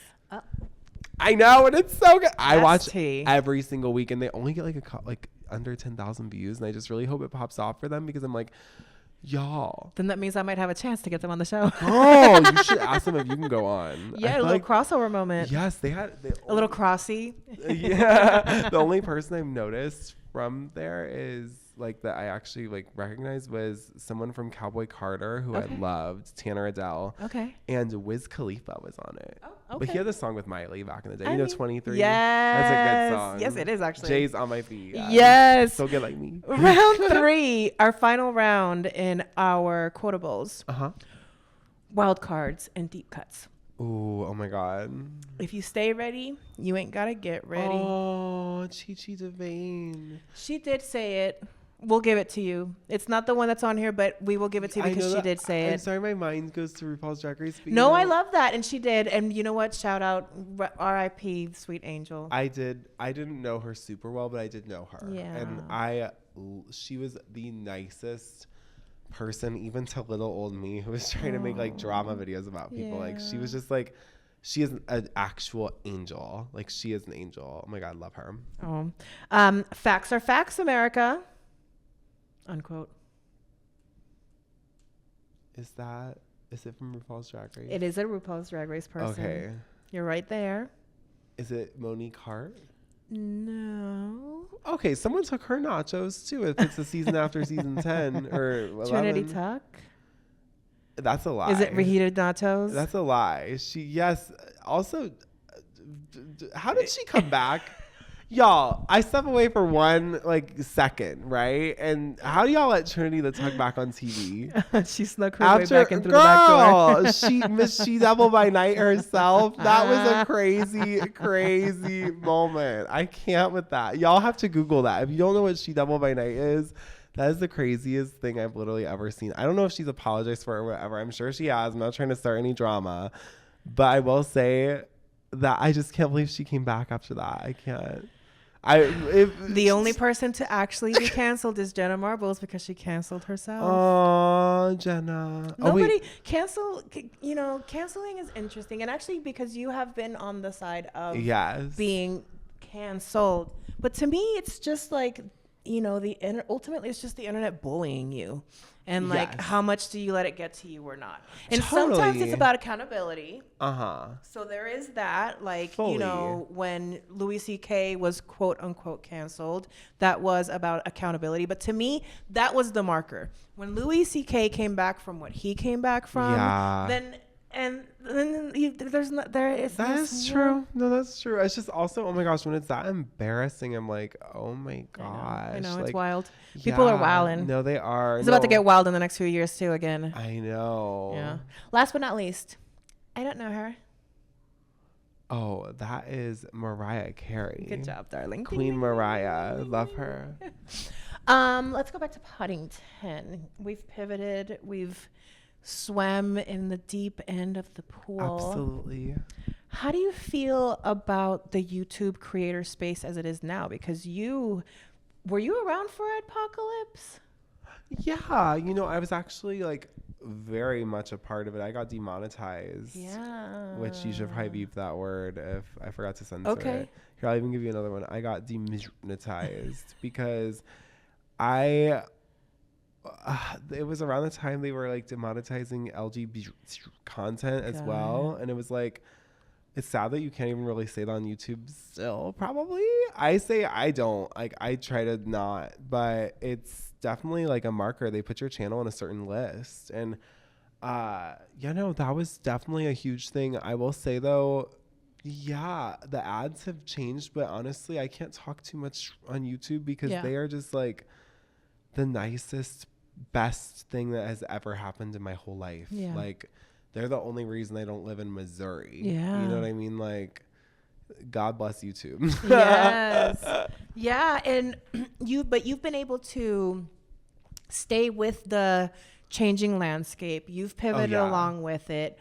S1: I know, and it's so good. I watch every single week, and they only get like under 10,000 views, and I just really hope it pops off for them because I'm like, y'all.
S2: Then that means I might have a chance to get them on the show.
S1: Oh, you should ask them if you can go on.
S2: Yeah, a little crossover moment.
S1: Yes, they had
S2: A little crossy.
S1: Yeah, the only person I've noticed from there is like that I actually like recognized was someone from Cowboy Carter who I loved, Tanner Adele.
S2: Okay.
S1: And Wiz Khalifa was on it.
S2: Oh, okay.
S1: But he had a song with Miley back in the day.
S2: I
S1: you know,
S2: mean,
S1: 23.
S2: Yes.
S1: That's a good song.
S2: Yes, it is actually.
S1: Jay's on my feet. Yeah.
S2: Yes.
S1: So good like me.
S2: Round 3, our final round in our quotables. Wild cards and deep cuts.
S1: Ooh, oh my God.
S2: If you stay ready, you ain't gotta get ready.
S1: Oh, Chi-Chi DeVayne.
S2: She did say it. We'll give it to you. It's not the one that's on here, but we will give it to you because she did say
S1: I'm
S2: it.
S1: sorry, my mind goes to RuPaul's Drag Race.
S2: No, I love that, and she did. And you know what? Shout out, R.I.P. Sweet Angel.
S1: I didn't know her super well, but I did know her.
S2: Yeah.
S1: And she was the nicest person, even to little old me who was trying to make like drama videos about people. Like she was just like, she is an actual angel. Like she is an angel. Oh my God, love her.
S2: Oh, facts are facts, America. Unquote.
S1: Is it from RuPaul's Drag Race?
S2: It is a RuPaul's Drag Race person.
S1: Okay.
S2: You're right there.
S1: Is it Monique Hart?
S2: No.
S1: Okay, someone took her nachos too. If it's the season after season 10 or 11.
S2: Trinity Tuck.
S1: That's a lie.
S2: Is it reheated nachos?
S1: That's a lie. Yes. Also, how did she come back? Y'all, I step away for one second, right? And how do y'all let Trinity the Tuck back on TV?
S2: She snuck her way back in through the back door.
S1: She Devil by Night herself. That was a crazy, crazy moment. I can't with that. Y'all have to Google that. If you don't know what She Devil by Night is, that is the craziest thing I've literally ever seen. I don't know if she's apologized for it or whatever. I'm sure she has. I'm not trying to start any drama. But I will say that I just can't believe she came back after that. I can't.
S2: The only person to actually be canceled is Jenna Marbles because she canceled herself.
S1: Oh, Jenna.
S2: Nobody canceling is interesting. And actually, because you have been on the side of being canceled. But to me, it's just like, ultimately it's just the internet bullying you. And how much do you let it get to you or not? And sometimes it's about accountability. So there is that, when Louis C.K. was quote unquote canceled, that was about accountability. But to me, that was the marker. When Louis C.K. came back from what he came back from, then
S1: that is true. No, that's true. It's just also, oh my gosh, when it's that embarrassing, I'm like, oh my gosh.
S2: I know it's wild. People are wilding.
S1: No, they are.
S2: It's about to get wild in the next few years too again.
S1: I know.
S2: Yeah. Last but not least, I don't know her.
S1: Oh, that is Mariah Carey.
S2: Good job, darling.
S1: Queen Mariah. Love her.
S2: Let's go back to Paddington. We've pivoted. We've swam in the deep end of the pool.
S1: Absolutely.
S2: How do you feel about the YouTube creator space as it is now? Because were you around for Apocalypse?
S1: Yeah, I was actually very much a part of it. I got demonetized.
S2: Yeah.
S1: Which you should probably beep that word if I forgot to censor it. Here, I'll even give you another one. I got demonetized because it was around the time they were demonetizing LGBT content as well, and it was It's sad that you can't even really say that on YouTube still, probably. I say I don't. Like, I try to not, but it's definitely like a marker. They put your channel on a certain list. And, that was definitely a huge thing. I will say, though, yeah, the ads have changed, but honestly, I can't talk too much on YouTube because they are just like the nicest, best thing that has ever happened in my whole life.
S2: Yeah.
S1: Like, they're the only reason I don't live in Missouri.
S2: Yeah.
S1: You know what I mean? Like, God bless YouTube.
S2: Yes. Yeah. And you've been able to stay with the changing landscape. You've pivoted along with it.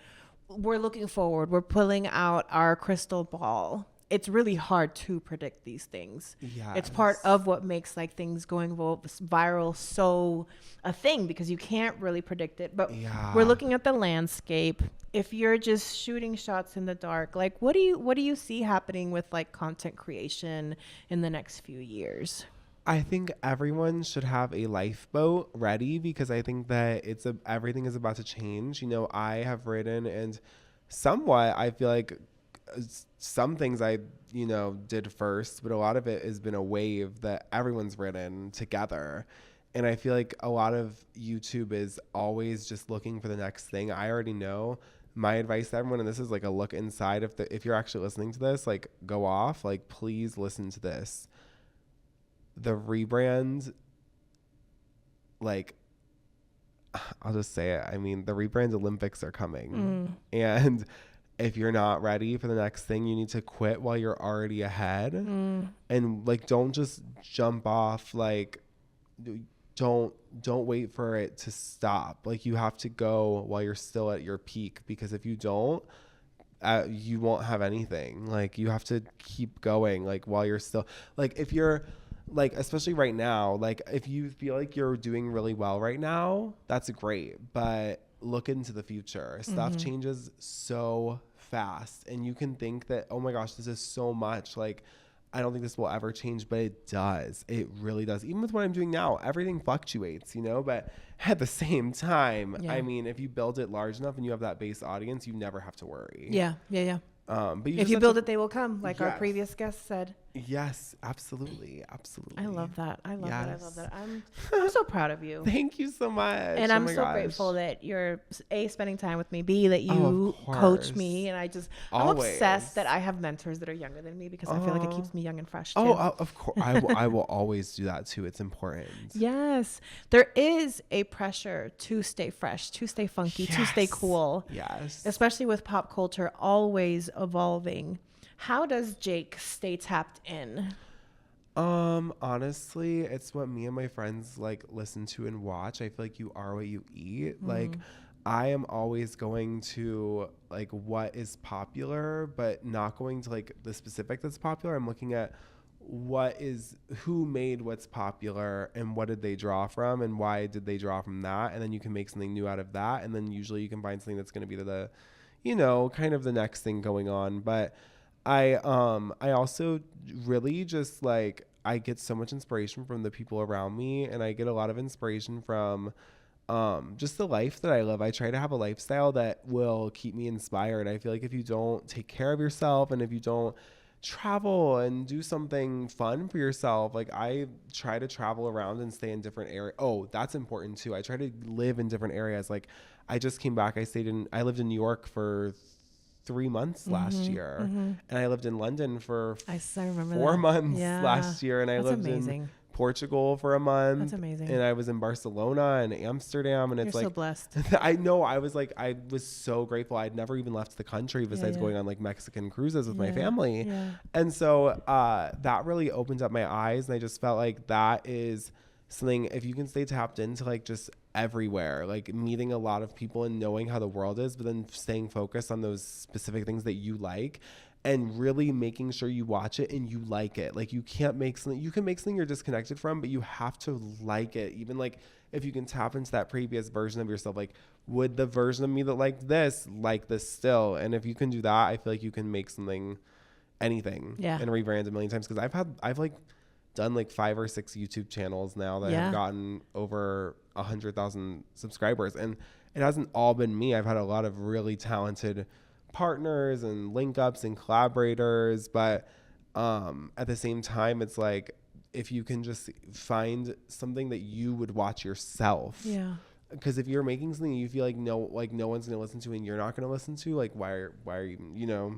S2: We're looking forward. We're pulling out our crystal ball. It's really hard to predict these things.
S1: Yes.
S2: It's part of what makes like things going viral so a thing, because you can't really predict it. But we're looking at the landscape. If you're just shooting shots in the dark, like what do you see happening with like content creation in the next few years?
S1: I think everyone should have a lifeboat ready, because I think that everything is about to change. You know, I have written, and somewhat I feel like some things I, did first, but a lot of it has been a wave that everyone's written together. And I feel like a lot of YouTube is always just looking for the next thing. I already know my advice to everyone, and this is like a look inside. If you're actually listening to this, like, go off, like, please listen to this. The rebrand, like, I'll just say it. I mean, the rebrand Olympics are coming. And if you're not ready for the next thing, you need to quit while you're already ahead. And like, don't just jump off. Like, don't wait for it to stop. Like, you have to go while you're still at your peak, because if you don't, you won't have anything. Like, you have to keep going, like, while you're still, like, if you're like, especially right now, like, if you feel like you're doing really well right now, that's great, but look into the future. Stuff changes so fast, and you can think that, oh my gosh, this is so much, like, I don't think this will ever change, but it does. It really does. Even with what I'm doing now, everything fluctuates, but at the same time, I mean, if you build it large enough and you have that base audience, you never have to worry.
S2: Yeah.
S1: But
S2: if you build it, they will come, like our previous guest said.
S1: Yes, absolutely.
S2: I love that. I love that. I'm so proud of you.
S1: Thank you so much.
S2: And I'm so grateful that you're spending time with me, B, that you coach me, and I'm obsessed that I have mentors that are younger than me, because I feel like it keeps me young and fresh too.
S1: Of course. I will always do that too. It's important.
S2: Yes. There is a pressure to stay fresh, to stay funky, to stay cool.
S1: Yes.
S2: Especially with pop culture always evolving. How does Jake stay tapped in?
S1: Honestly, it's what me and my friends like listen to and watch. I feel like you are what you eat. Like, I am always going to like what is popular, but not going to like the specific that's popular. I'm looking at who made what's popular, and what did they draw from, and why did they draw from that, and then you can make something new out of that, and then usually you can find something that's going to be the kind of the next thing going on. But I also really just like, I get so much inspiration from the people around me, and I get a lot of inspiration from just the life that I live. I try to have a lifestyle that will keep me inspired. I feel like if you don't take care of yourself, and if you don't travel and do something fun for yourself, like, I try to travel around and stay in different areas. Oh, that's important too. I try to live in different areas. Like, I just came back. I lived in New York for 3 months last year, and I lived in London for 4 months last year, and I lived in Portugal for a month.
S2: That's amazing.
S1: And I was in Barcelona and Amsterdam, and it's
S2: You're
S1: like,
S2: so blessed.
S1: I know. I was so grateful. I'd never even left the country besides going on like Mexican cruises with my family. And so that really opened up my eyes, and I just felt like that is something, if you can stay tapped into like just everywhere, like meeting a lot of people and knowing how the world is, but then staying focused on those specific things that you like, and really making sure you watch it and you like it. Like, you can make something you're disconnected from, but you have to like it. Even like, if you can tap into that previous version of yourself, like, would the version of me that liked this like this still? And if you can do that, I feel like you can make anything and rebrand a million times. Because I've like done like 5 or 6 YouTube channels now that have gotten over 100,000 subscribers, and it hasn't all been me. I've had a lot of really talented partners and link ups and collaborators. But at the same time, it's like, if you can just find something that you would watch yourself.
S2: Yeah.
S1: Because if you're making something you feel like no one's gonna listen to and you're not gonna listen to, like why are you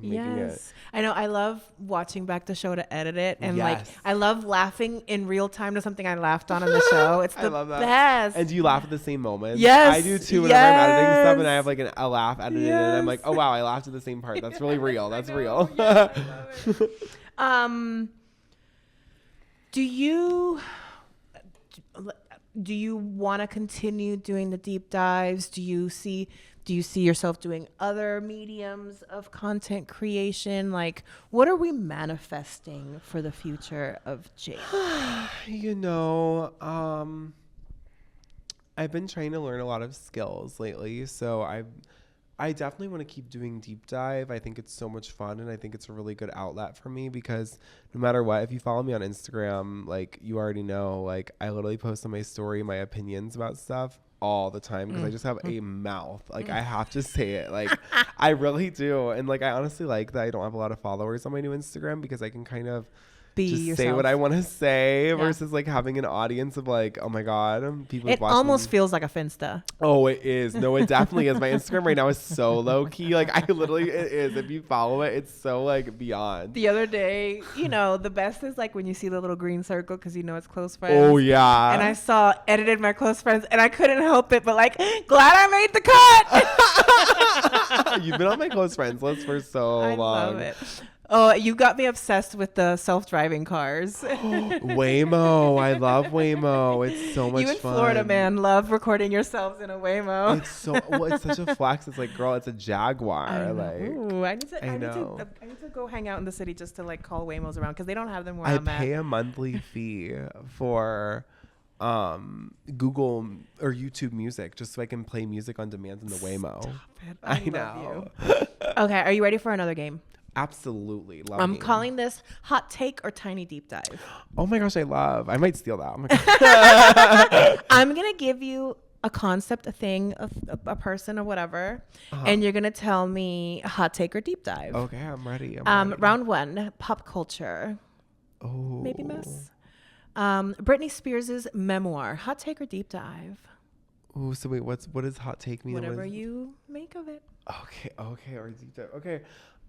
S1: making it?
S2: I know. I love watching back the show to edit it, and like
S1: Yes.
S2: I love laughing in real time to something I laughed on in the show. It's
S1: I
S2: the
S1: love that.
S2: best.
S1: And do you laugh at the same moment?
S2: Yes.
S1: I do too. Whenever I'm editing stuff and
S2: Yes.
S1: I have like a laugh edited in, and I'm like,
S2: Yes.
S1: oh wow, I laughed at the same part. That's really real. That's real.
S2: Yes, I love it. Do you want to continue doing the deep dives? Do you see yourself doing other mediums of content creation? Like, what are we manifesting for the future of Jake?
S1: I've been trying to learn a lot of skills lately, so I definitely want to keep doing deep dive. I think it's so much fun, and I think it's a really good outlet for me, because no matter what, if you follow me on Instagram, like, you already know, like, I literally post on my story my opinions about stuff all the time, because I just have a mouth. Like, I have to say it. Like, I really do. And like, I honestly like that I don't have a lot of followers on my new Instagram, because I can kind of
S2: Be
S1: just
S2: yourself.
S1: say what I want to say,
S2: Yeah.
S1: versus like having an audience of like, oh my god, people
S2: It
S1: watching.
S2: almost feels like a Finsta.
S1: Oh, it is. No, it definitely is. My Instagram right now is so low key. Like, I literally, it is. If you follow it, it's so like beyond.
S2: The other day, the best is like when you see the little green circle because it's close friends.
S1: Oh yeah.
S2: And I saw edited my close friends, and I couldn't help it, but like, glad I made the cut.
S1: You've been on my close friends list for so
S2: I
S1: long.
S2: love it. Oh, you got me obsessed with the self-driving cars.
S1: Waymo. I love Waymo. It's so much
S2: You in
S1: fun.
S2: Florida, man, love recording yourselves in a Waymo.
S1: It's so it's such a flex. It's like, girl, it's a Jaguar.
S2: I know.
S1: Like,
S2: Ooh, I need
S1: I know.
S2: to go hang out in the city just to like call Waymos around because they don't have them where
S1: I
S2: I'm
S1: pay
S2: at.
S1: a monthly fee for Google or YouTube Music, just so I can play music on demand in the Waymo.
S2: I
S1: know.
S2: love you. Okay, are you ready for another game?
S1: Absolutely. Love
S2: I'm
S1: game.
S2: calling this Hot Take or Tiny Deep Dive.
S1: Oh my gosh, I might steal that. Oh my god.
S2: I'm going to give you a concept, a thing, a person or whatever, and you're going to tell me hot take or deep dive.
S1: Okay, I'm ready. I'm ready.
S2: Round one, pop culture.
S1: Oh.
S2: Maybe miss. Britney Spears' memoir, hot take or deep dive?
S1: Oh, so wait, what does hot take mean?
S2: Whatever you make of it.
S1: Okay, or deep dive. Okay.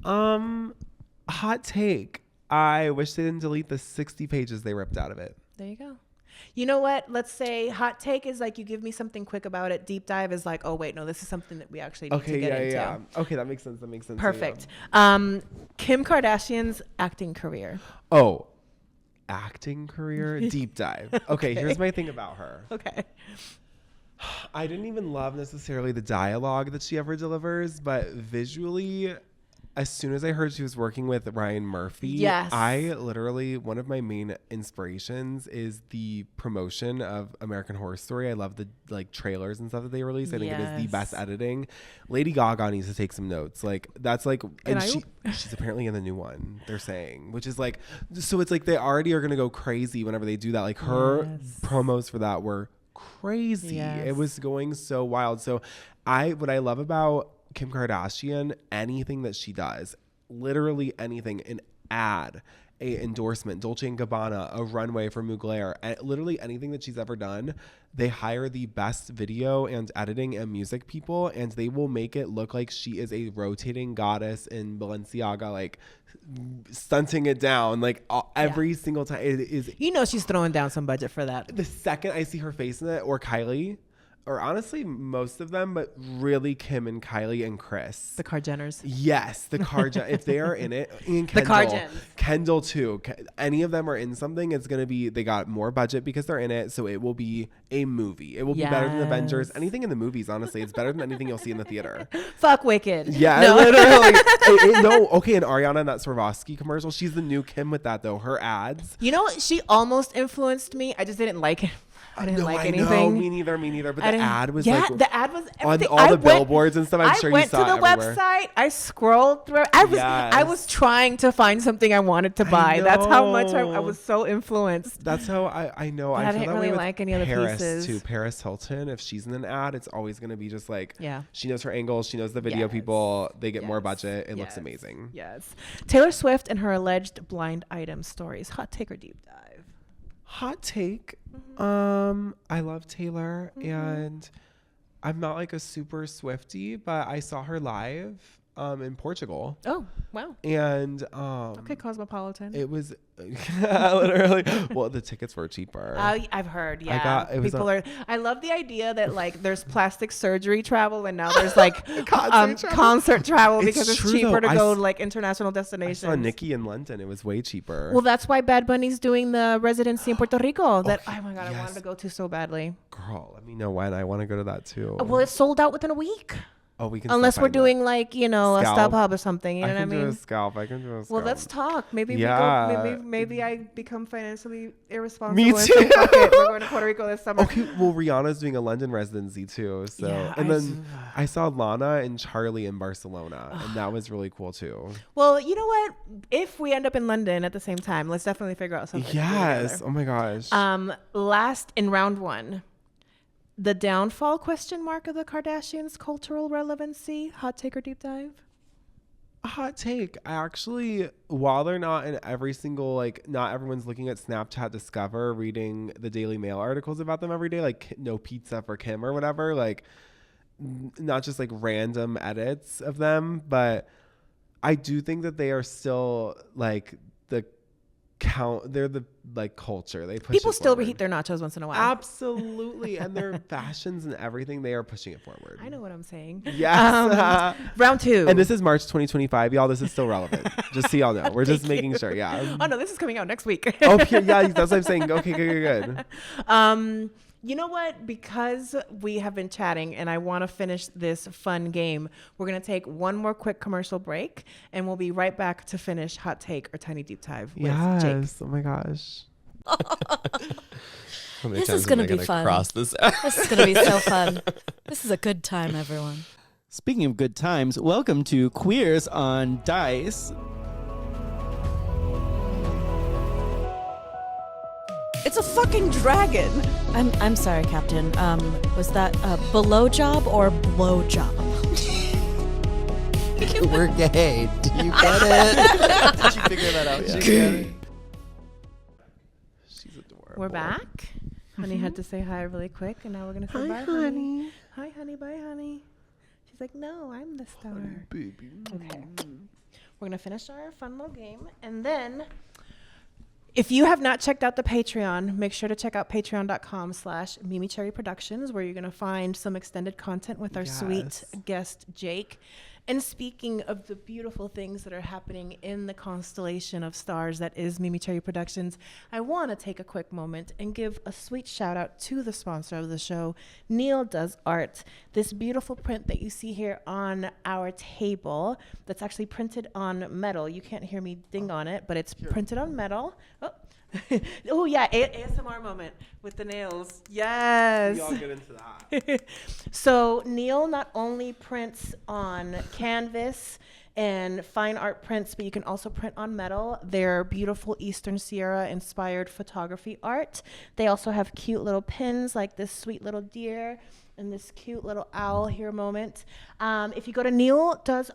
S1: Hot take. I wish they didn't delete the 60 pages they ripped out of it.
S2: There you go. You know what? Let's say hot take is like you give me something quick about it. Deep dive is like, oh wait, no, this is something that we actually need to get into.
S1: Yeah. Okay, that makes sense.
S2: Perfect.
S1: Yeah.
S2: Kim Kardashian's acting career.
S1: Oh, acting career? Deep dive. Okay, here's my thing about her.
S2: Okay.
S1: I didn't even love necessarily the dialogue that she ever delivers, but visually, as soon as I heard she was working with Ryan Murphy,
S2: Yes.
S1: one of my main inspirations is the promotion of American Horror Story. I love the like trailers and stuff that they release. I think it is the best editing. Lady Gaga needs to take some notes. Like, that's like, and she's apparently in the new one, they're saying, which is like, so it's like they already are going to go crazy whenever they do that. Like, her promos for that were crazy.
S2: Yes.
S1: It was going so wild. So what I love about Kim Kardashian, anything that she does, literally anything, an ad, a endorsement, Dolce & Gabbana, a runway for Mugler, literally anything that she's ever done, they hire the best video and editing and music people, and they will make it look like she is a rotating goddess in Balenciaga, like stunting it down, like every single time. It is.
S2: She's throwing down some budget for that.
S1: The second I see her face in it, or Kylie, or honestly most of them, but really Kim and Kylie and Kris.
S2: The Kardashians.
S1: Yes, the if they are in it, and
S2: The
S1: Kendall,
S2: Kardashians.
S1: Kendall too. Any of them are in something, it's gonna be, they got more budget because they're in it, so it will be a movie. It will be better than Avengers. Anything in the movies, honestly, it's better than anything you'll see in the theater.
S2: Fuck Wicked.
S1: Yeah,
S2: No.
S1: literally. No, okay, and Ariana in that Swarovski commercial, she's the new Kim with that though. Her ads.
S2: She almost influenced me. I just didn't like it. I didn't like
S1: I
S2: anything.
S1: know, me neither. But
S2: I
S1: the
S2: didn't-
S1: ad was
S2: yeah,
S1: like
S2: the ad was
S1: on
S2: everything.
S1: all the billboards and stuff. I'm sure
S2: I went
S1: you saw
S2: to the
S1: it everywhere.
S2: website. I scrolled through. I was trying to find something I wanted to buy. That's how much I was so influenced.
S1: That's how I know.
S2: But
S1: I
S2: I
S1: feel
S2: didn't
S1: that
S2: really
S1: way with
S2: like any of the
S1: Paris
S2: pieces.
S1: too. Paris Hilton, if she's in an ad, it's always going to be just like,
S2: Yeah.
S1: she knows her angles. She knows the video
S2: Yes.
S1: people. They get more
S2: Yes.
S1: budget. It looks
S2: Yes.
S1: amazing.
S2: Yes. Taylor Swift and her alleged blind item stories. Hot take or deep dive?
S1: Hot take. I love Taylor, and I'm not like a super Swiftie, but I saw her live in Portugal,
S2: Oh, wow.
S1: and
S2: Okay, Cosmopolitan.
S1: it was literally, well, the tickets were cheaper.
S2: I've heard, yeah.
S1: it was
S2: People are. I love the idea that like there's plastic surgery travel and now there's like concert travel
S1: It's
S2: because it's
S1: true,
S2: cheaper
S1: though.
S2: to go to
S1: I
S2: like international
S1: I
S2: destinations.
S1: saw Nicki in London. It was way cheaper.
S2: Well, that's why Bad Bunny's doing the residency in Puerto Rico. That
S1: Okay,
S2: oh my god, I
S1: yes.
S2: wanted to go to so badly.
S1: Girl, let me know when. I want to go to that too.
S2: Well, it's sold out within a week.
S1: Oh, we can.
S2: Unless
S1: still
S2: we're
S1: find it.
S2: doing like, a
S1: Scalp.
S2: StubHub or something. You know
S1: I
S2: what I
S1: can do
S2: mean?
S1: a scalp. I can do a scalp.
S2: Well, let's talk. Maybe
S1: Yeah.
S2: we go. Maybe I become financially irresponsible.
S1: Me
S2: and say,
S1: too.
S2: Fuck it, we're going to Puerto Rico this summer.
S1: Okay, well, Rihanna's doing a London residency too. So,
S2: Yeah,
S1: and then I saw Lana and Charlie in Barcelona, and that was really cool too.
S2: Well, you know what? If we end up in London at the same time, let's definitely figure out something. to do
S1: Yes.
S2: together.
S1: Oh my gosh.
S2: Last in round one, the downfall ? Of the Kardashians' cultural relevancy. Hot take or deep dive?
S1: A hot take. I actually, while they're not in every single, like, not everyone's looking at Snapchat Discover, reading the Daily Mail articles about them every day, like no pizza for Kim or whatever, like not just like random edits of them, but I do think that they are still like they're the like culture. They push
S2: People
S1: it
S2: still
S1: forward.
S2: reheat their nachos once in a while.
S1: Absolutely. And their fashions and everything, they are pushing it forward.
S2: I know what I'm saying.
S1: Yes.
S2: Round two.
S1: And this is March 2025, y'all. This is still relevant. Just so y'all know. We're just making sure. Yeah.
S2: Oh no, this is coming out next week.
S1: Oh, yeah. That's what I'm saying. Okay, good.
S2: You know what? Because we have been chatting and I want to finish this fun game, we're going to take one more quick commercial break and we'll be right back to finish Hot Take or Tiny Deep Dive with Jake.
S1: Yes. Oh my gosh.
S5: This is going to be fun. This is going to be so fun. This is a good time, everyone.
S6: Speaking of good times, welcome to Queers on Dice.
S5: It's a fucking dragon. I'm sorry, Captain. Was that a below job or blow job?
S6: We're gay. Do you get it? Did you figure that out yet?
S1: She's adorable.
S2: We're back. Honey had to say hi really quick and now we're going to say bye, honey. Hi, honey. Bye, honey. She's like, no, I'm the star.
S1: Baby.
S2: Okay. We're going to finish our fun little game. And then, if you have not checked out the Patreon, make sure to check out patreon.com/MeMeCherry Productions, where you're going to find some extended content with our sweet
S1: Yes.
S2: guest, Jake. And speaking of the beautiful things that are happening in the constellation of stars that is MeMeCherry Productions, I want to take a quick moment and give a sweet shout out to the sponsor of the show, Neil Does Art. This beautiful print that you see here on our table, that's actually printed on metal. You can't hear me ding on it, but it's printed on metal. Oh yeah, ASMR moment with the nails. Yes.
S1: We all get into that.
S2: So Neil not only prints on canvas and fine art prints, but you can also print on metal. They're beautiful Eastern Sierra inspired photography art. They also have cute little pins like this sweet little deer and this cute little owl here moment. If you go to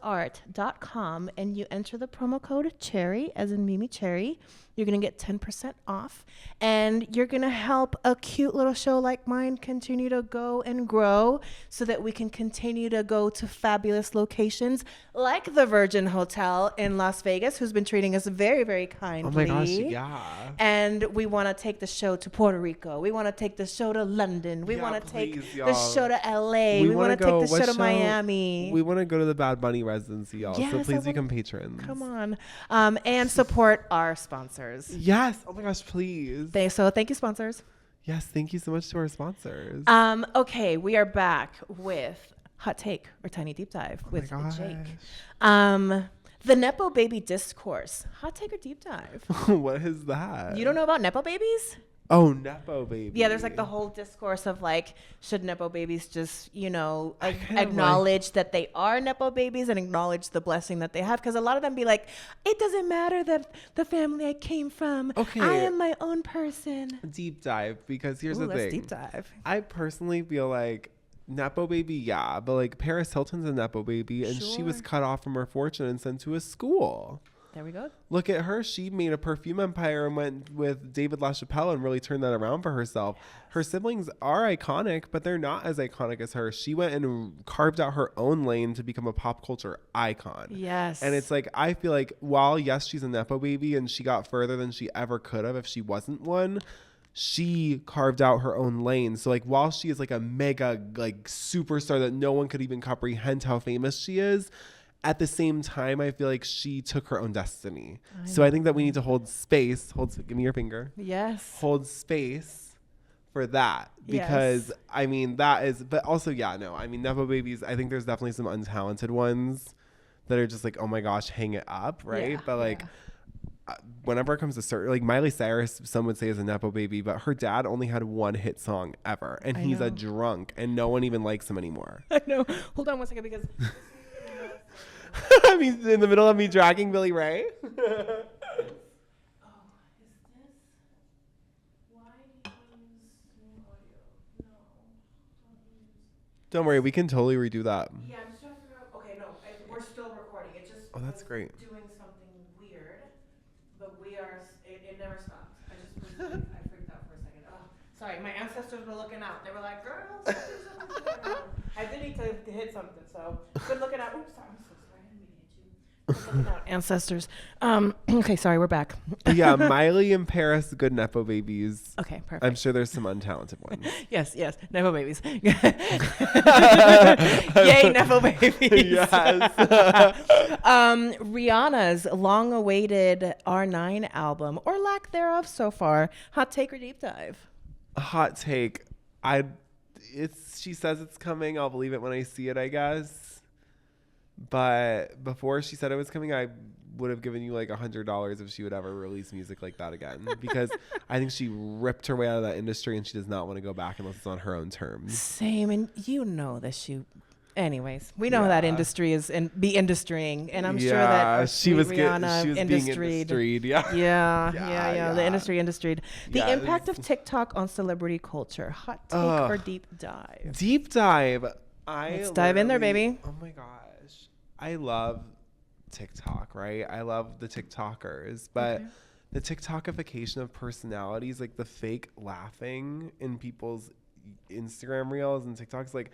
S2: neildosart.com and you enter the promo code CHERRY, as in MeMeCherry, you're going to get 10% off. And you're going to help a cute little show like mine continue to go and grow so that we can continue to go to fabulous locations like the Virgin Hotel in Las Vegas, who's been treating us very, very kindly.
S1: Oh my gosh, yeah.
S2: And we want to take the show to Puerto Rico. We want to take the show to London. We
S1: Yeah,
S2: want to take
S1: please,
S2: the
S1: y'all.
S2: show to LA. We want to take the show
S1: what
S2: to Miami.
S1: We want to go to the Bad Bunny residency, y'all.
S2: Yes,
S1: So
S2: I
S1: please
S2: wanna-
S1: become patrons.
S2: Come on. And support our sponsors.
S1: Yes. Oh my gosh, please.
S2: So thank you, sponsors.
S1: Yes, thank you so much to our sponsors.
S2: Okay, we are back with Hot Take or Tiny Deep Dive with
S1: gosh.
S2: Jake. The Nepo Baby Discourse. Hot Take or Deep Dive?
S1: What is that?
S2: You don't know about Nepo Babies?
S1: Oh, Nepo baby.
S2: Yeah, there's like the whole discourse of like, should Nepo babies just, you know,
S1: I kind of
S2: acknowledge that they are Nepo babies and acknowledge the blessing that they have? Because a lot of them be like, it doesn't matter that the family I came from.
S1: Okay.
S2: I am my own person.
S1: Deep dive, because here's the
S2: Let's
S1: thing.
S2: deep dive.
S1: I personally feel like Nepo baby, yeah, but like Paris Hilton's a Nepo baby, and she was
S2: Sure.
S1: cut off from her fortune and sent to a school.
S2: There we go.
S1: Look at her. She made a perfume empire and went with David LaChapelle and really turned that around for herself. Her siblings are iconic, but they're not as iconic as her. She went and carved out her own lane to become a pop culture icon.
S2: Yes.
S1: And it's like, I feel like while, yes, she's a Nepo baby and she got further than she ever could have if she wasn't one, she carved out her own lane. So like, while she is like a mega like superstar that no one could even comprehend how famous she is, at the same time, I feel like she took her own destiny. So I think that we need to hold space. Give me your finger.
S2: Yes.
S1: Hold space for that. Because,
S2: Yes.
S1: I mean, that is... But also, yeah, no. I mean, Nepo babies, I think there's definitely some untalented ones that are just like, oh my gosh, hang it up, right?
S2: Yeah,
S1: But like... Whenever it comes to certain, like Miley Cyrus, some would say is a Nepo baby, but her dad only had one hit song ever, and he's
S2: know.
S1: a drunk, and no one even likes him anymore.
S2: I know. Hold on one second because...
S1: I mean, in the middle of me dragging Billy Ray. Don't worry, we can totally redo that.
S2: Yeah, I'm just trying to figure out. Okay, no, we're still recording. It just
S1: Oh, that's great.
S2: doing something weird, but we are. It never stopped. I freaked out for a second. Oh, sorry, my ancestors were looking out. They were like, "Girls, something's going on." I did need to hit something, so good looking out. Oops, sorry, I'm so sorry. I didn't mean to hit you. Good looking out, ancestors. Okay, sorry, we're back.
S1: Yeah, Miley and Paris, good Nepo babies.
S2: Okay, perfect.
S1: I'm sure there's some untalented ones.
S2: Yes, Nepo babies. Yay, Nepo babies.
S1: Yes.
S2: Rihanna's long-awaited R9 album, or lack thereof so far. Hot take or deep dive?
S1: A hot take. She says it's coming. I'll believe it when I see it, I guess. But before she said it was coming, I would have given you like $100 if she would ever release music like that again, because I think she ripped her way out of that industry and she does not want to go back unless it's on her own terms.
S2: Same, and you know that she. Anyways, we know that industry is and be industrying, and I'm sure that our
S1: she was
S2: Rihanna
S1: she was being industried. Yeah.
S2: Yeah. The industried. The
S1: Yes.
S2: impact of TikTok on celebrity culture. Hot take or deep dive?
S1: Deep dive.
S2: Let's dive in there, baby.
S1: Oh my gosh. I love TikTok, right? I love the TikTokers, but the TikTokification of personalities, like the fake laughing in people's Instagram reels and TikToks, like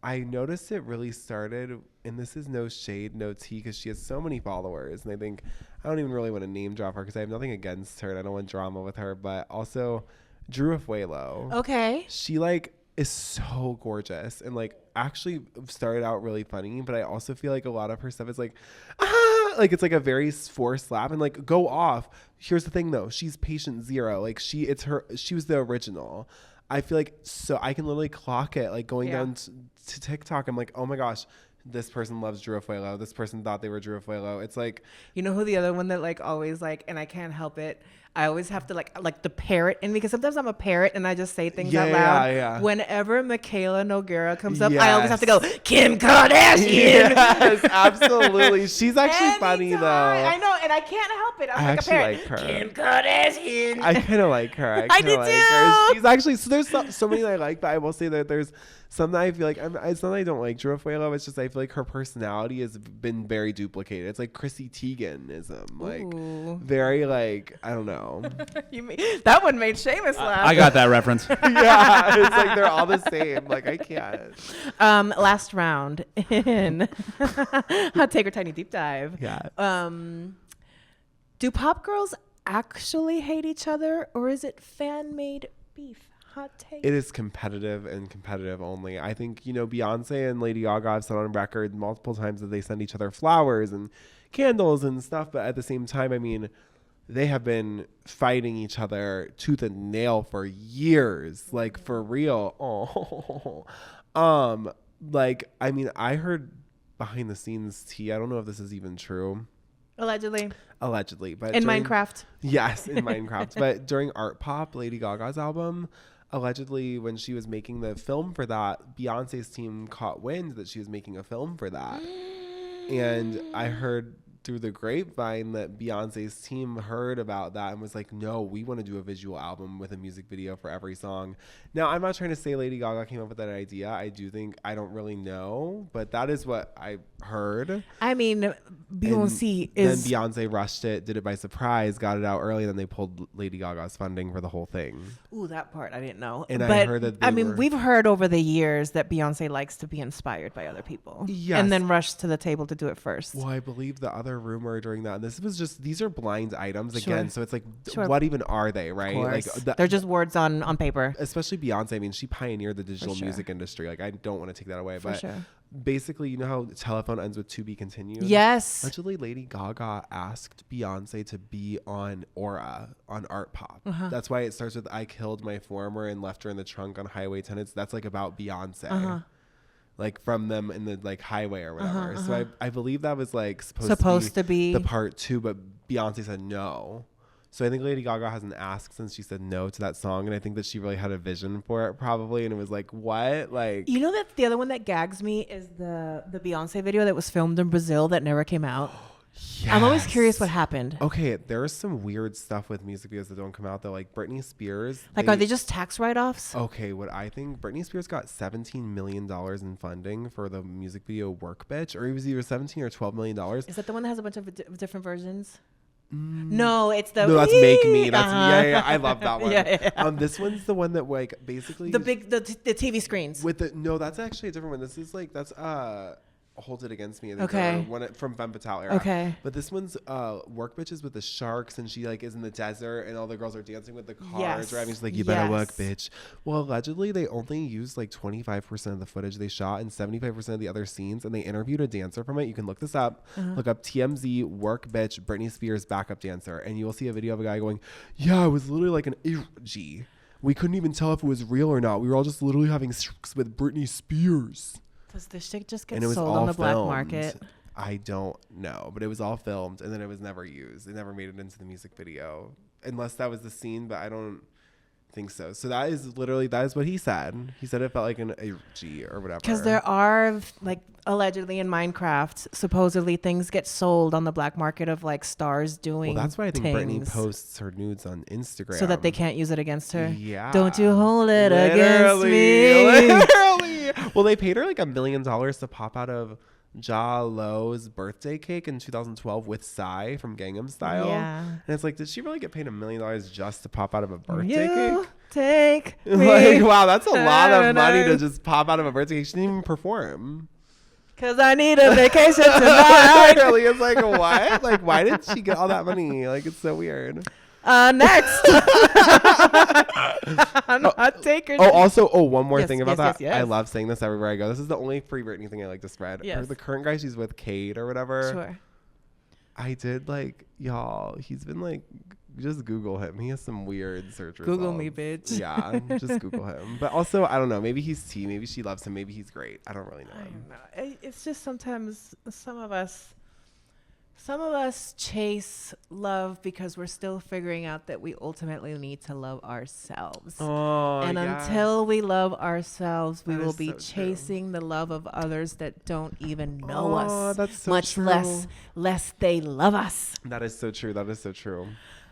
S1: I noticed it really started, and this is no shade, no tea, because she has so many followers, and I think I don't even really want to name drop her because I have nothing against her and I don't want drama with her, but also Drew Afuelo.
S2: Okay.
S1: She like is so gorgeous and like actually started out really funny, but I also feel like a lot of her stuff is like like it's like a very forced laugh and like go off. Here's the thing though, she's patient zero. Like she was the original. I feel like so I can literally clock it like going down to TikTok. I'm like, oh my gosh, this person loves Drew Afuelo. This person thought they were Drew Afuelo. It's like,
S2: you know who the other one that like always like, and I can't help it. I always have to like the parrot, and because sometimes I'm a parrot and I just say things out loud.
S1: Yeah.
S2: Whenever Michaela Nogueira comes up, I always have to go, Kim Kardashian.
S1: Yes, absolutely. She's actually funny though.
S2: I know, and I can't help it. I'm
S1: I
S2: like a
S1: actually
S2: parrot.
S1: like her.
S2: Kim Kardashian.
S1: I kind of like her.
S2: I do
S1: like her.
S2: too.
S1: She's actually there's so many that I like, but I will say that there's some that I feel like it's not that I don't like Drew Afuelo. It's just I feel like her personality has been very duplicated. It's like Chrissy Teigeanism, like very like I don't know.
S2: That one made Seamus laugh.
S4: I got that reference.
S1: Yeah, it's like they're all the same. Like I can't.
S2: Last round in Hot Take or Tiny Deep Dive.
S1: Yeah.
S2: Do pop girls actually hate each other, or is it fan-made beef? Hot take.
S1: It is competitive and competitive only. I think, Beyonce and Lady Gaga have said on record multiple times that they send each other flowers and candles and stuff. But at the same time, I mean, they have been fighting each other tooth and nail for years, like for real. I mean, I heard behind the scenes tea. I don't know if this is even true.
S2: Allegedly.
S1: But
S2: In
S1: during-
S2: Minecraft.
S1: Yes, in Minecraft. But during Art Pop, Lady Gaga's album, allegedly when she was making the film for that, Beyonce's team caught wind that she was making a film for that. And I heard through the grapevine that Beyonce's team heard about that and was like, no, we want to do a visual album with a music video for every song. Now, I'm not trying to say Lady Gaga came up with that idea. I don't really know, but that is what I heard.
S2: I mean, Beyonce is...
S1: Then Beyonce rushed it, did it by surprise, got it out early, and then they pulled Lady Gaga's funding for the whole thing.
S2: Ooh, that part I didn't know.
S1: And
S2: but,
S1: I heard that
S2: we've heard over the years that Beyonce likes to be inspired by other people.
S1: Yes.
S2: And then rush to the table to do it first.
S1: Well, I believe the other rumor during that, and this was just, these are blind items
S2: Sure.
S1: again, so it's like,
S2: Sure.
S1: what even are they, right? Like
S2: They're just words on paper.
S1: especially Beyonce. I mean, she pioneered the digital
S2: sure.
S1: music industry. Like, I don't want to take that away,
S2: For
S1: but
S2: sure.
S1: basically, you know how telephone ends with "to be continued"?
S2: Yes.
S1: Allegedly, Lady Gaga asked Beyonce to be on Aura on Art Pop. That's why it starts with "I killed my former and left her in the trunk on highway tenants." That's like about Beyonce. Like from them in the like highway or whatever. So I believe that was like supposed to be the part 2, but Beyonce said no. So I think Lady Gaga hasn't asked since she said no to that song, and I think that she really had a vision for it probably, and it was like, what? Like,
S2: You know that the other one that gags me is the Beyonce video that was filmed in Brazil that never came out.
S1: yes.
S2: I'm always curious what happened.
S1: Okay, there's some weird stuff with music videos that don't come out though, like Britney Spears.
S2: Like, are they just tax write-offs?
S1: Okay, what I think, Britney Spears got $17 million in funding for the music video Work Bitch, or it was either $17 or $12 million.
S2: Is that the one that has a bunch of different versions? No, it's the...
S1: No, that's Make Me. That's yeah. I love that one.
S2: Yeah.
S1: This one's the one that like basically
S2: The TV screens.
S1: with the no. That's actually a different one. This is like that's Hold It Against Me. I think,
S2: Okay.
S1: or one from Femme Fatale era.
S2: Okay.
S1: But this one's Work Bitches with the sharks, and she like is in the desert, and all the girls are dancing with the car
S2: Yes.
S1: driving. She's like, "You better work,
S2: Yes.
S1: bitch." Well, allegedly they only used like 25% of the footage they shot and 75% of the other scenes, and they interviewed a dancer from it. You can look this up. Look up TMZ Work Bitch Britney Spears backup dancer, and you will see a video of a guy going, "Yeah, it was literally like an orgy. We couldn't even tell if it was real or not. We were all just literally having sex with Britney Spears."
S2: Does this shit just
S1: And
S2: get
S1: it was
S2: sold
S1: all
S2: on the black
S1: filmed.
S2: market?
S1: I don't know, but it was all filmed, and then it was never used. It never made it into the music video, unless that was the scene, but I don't think so. So that is what he said. He said it felt like an orgy or whatever.
S2: Because there are, like, allegedly in Minecraft, supposedly things get sold on the black market of, like, stars doing
S1: Well, that's why I think Britney
S2: things
S1: posts her nudes on Instagram.
S2: so that they can't use it against her.
S1: Yeah.
S2: Don't you hold it against me.
S1: Literally. Well, they paid her like $1 million to pop out of Ja Lo's birthday cake in 2012 with Psy from Gangnam Style.
S2: Yeah.
S1: And it's like, did she really get paid $1 million just to pop out of a birthday
S2: You
S1: cake?
S2: take me.
S1: Like, wow, that's a lot of money to
S2: Da-da-da.
S1: just pop out of a birthday cake. She didn't even perform.
S2: Because I need a vacation tonight.
S1: Really, it's like, what? Like, why did she get all that money? Like, it's so weird.
S2: Next. Hot taker.
S1: One more
S2: Yes,
S1: thing about
S2: yes,
S1: that.
S2: yes,
S1: I
S2: yes.
S1: love saying this everywhere I go. This is the only free Britney thing I like to spread.
S2: Yes.
S1: The current guy she's with, Cade or whatever.
S2: Sure.
S1: I did like, y'all, he's been like, just Google him. He has some weird search results.
S2: Google me, bitch.
S1: Yeah, just Google him. But also, I don't know. Maybe he's T. Maybe she loves him. Maybe he's great. I don't really know.
S2: I don't know. It's just sometimes some of us chase love because we're still figuring out that we ultimately need to love ourselves.
S1: Oh,
S2: And until we love ourselves, we
S1: That
S2: will
S1: is
S2: be
S1: so true.
S2: chasing the love of others that don't even know us.
S1: That's so
S2: much
S1: true.
S2: less they love us.
S1: That is so true. That is so true.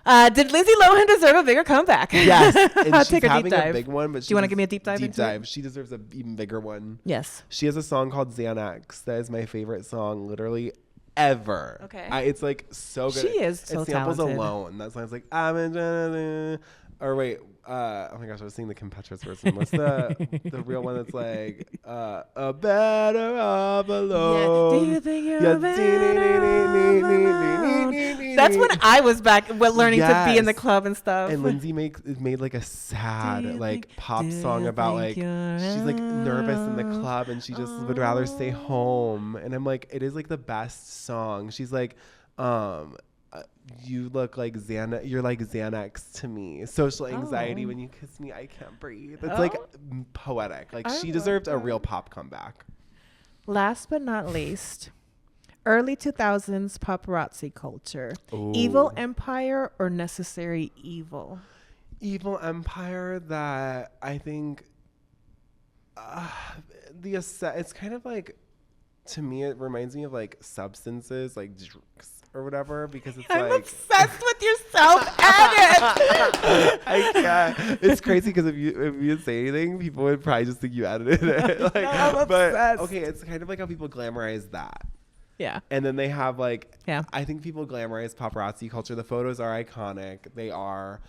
S2: Did Lindsay Lohan deserve a bigger comeback?
S1: Yes, and
S2: I'll
S1: she's
S2: take a deep
S1: having
S2: dive.
S1: a big one. But
S2: Do you want to give me a deep dive
S1: Deep
S2: into it?
S1: dive. She deserves an even bigger one.
S2: Yes.
S1: She has a song called Xanax. That is my favorite song, literally ever.
S2: Okay.
S1: It's like so good.
S2: She is so
S1: it samples
S2: talented.
S1: Alone. That song's like I'm in. Or wait. Oh my gosh, I was singing the Kim Petras version. What's the real one that's like a better off alone?
S2: Yeah. Do you think you're
S1: Yeah,
S2: better off alone? That's when I was back learning to be in the
S1: Yes.
S2: club and stuff.
S1: And Lindsay made like a
S2: Do
S1: sad
S2: you
S1: like
S2: think-
S1: pop
S2: do
S1: song
S2: you
S1: about
S2: think
S1: like
S2: you're
S1: she's like nervous in the
S2: out?
S1: club and she just would rather stay home. And I'm like, it is like the best song. She's like, you look like you're like Xanax to me. Social anxiety
S2: Oh.
S1: when you kiss me, I can't breathe. It's like poetic. Like
S2: I
S1: she
S2: love
S1: deserved a
S2: that.
S1: real pop comeback.
S2: Last but not least, Early 2000s paparazzi culture.
S1: Ooh.
S2: Evil empire or necessary evil?
S1: Evil empire that I think it's kind of like, to me, it reminds me of like substances, like drugs or whatever, because it's
S2: I'm
S1: like
S2: obsessed with your self-edit.
S1: I can't. It's crazy because if you say anything, people would probably just think you edited it. Like,
S2: No, I'm
S1: but
S2: obsessed.
S1: okay, it's kind of like how people glamorize that.
S2: Yeah.
S1: And then they have like,
S2: Yeah.
S1: I think people glamorize paparazzi culture. The photos are iconic. They are.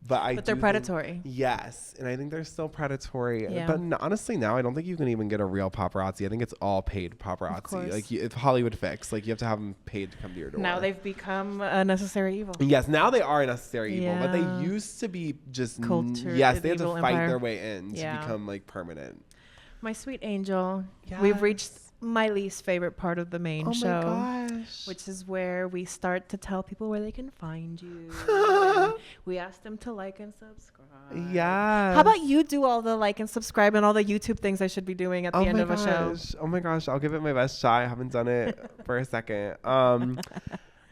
S1: But
S2: But they're
S1: do think-
S2: predatory.
S1: yes. And I think they're still predatory.
S2: Yeah.
S1: But honestly, now I don't think you can even get a real paparazzi. I think it's all paid paparazzi.
S2: course.
S1: Like if Hollywood fix, like you have to have them paid to come to your door.
S2: Now they've become a necessary evil.
S1: Yes, now they are a necessary evil, but
S2: Yeah.
S1: they used to be just
S2: Culture,
S1: yes, they had to
S2: evil
S1: fight
S2: empire.
S1: their way in
S2: Yeah.
S1: to become like permanent.
S2: My sweet angel, we've reached
S1: Yes.
S2: my least favorite part of the main
S1: Oh
S2: show,
S1: my gosh.
S2: which is where we start to tell people where they can find you. And we ask them to like and subscribe.
S1: Yeah.
S2: How about you do all the like and subscribe and all the YouTube things I should be doing at the end of a show?
S1: Oh my gosh, I'll give it my best shot. I haven't done it for a second.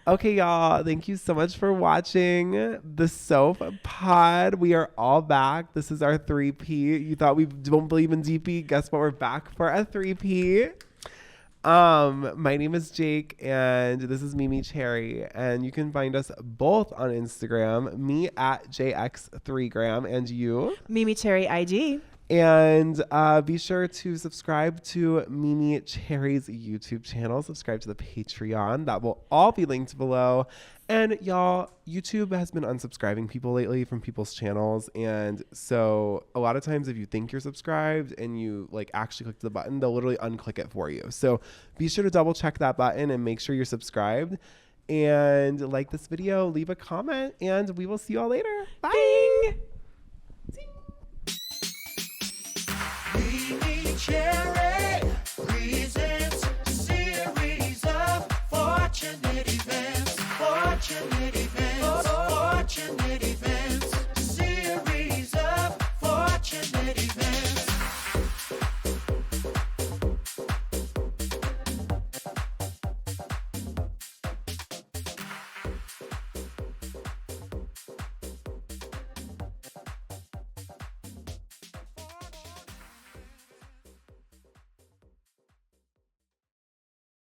S1: Okay, y'all. Thank you so much for watching the SOFE pod. We are all back. This is our 3P. You thought we don't believe in DP? Guess what? We're back for a 3P. My name is Jake, and this is MeMeCherry, and you can find us both on Instagram. Me at JX3gram, and you.
S2: MeMeCherry IG.
S1: And be sure to subscribe to MeMeCherry's YouTube channel. Subscribe to the Patreon. That will all be linked below. And y'all, YouTube has been unsubscribing people lately from people's channels. And so a lot of times if you think you're subscribed and you like actually click the button, they'll literally unclick it for you. So be sure to double check that button and make sure you're subscribed. And like this video, leave a comment, and we will see you all later. Bye.
S2: Bing.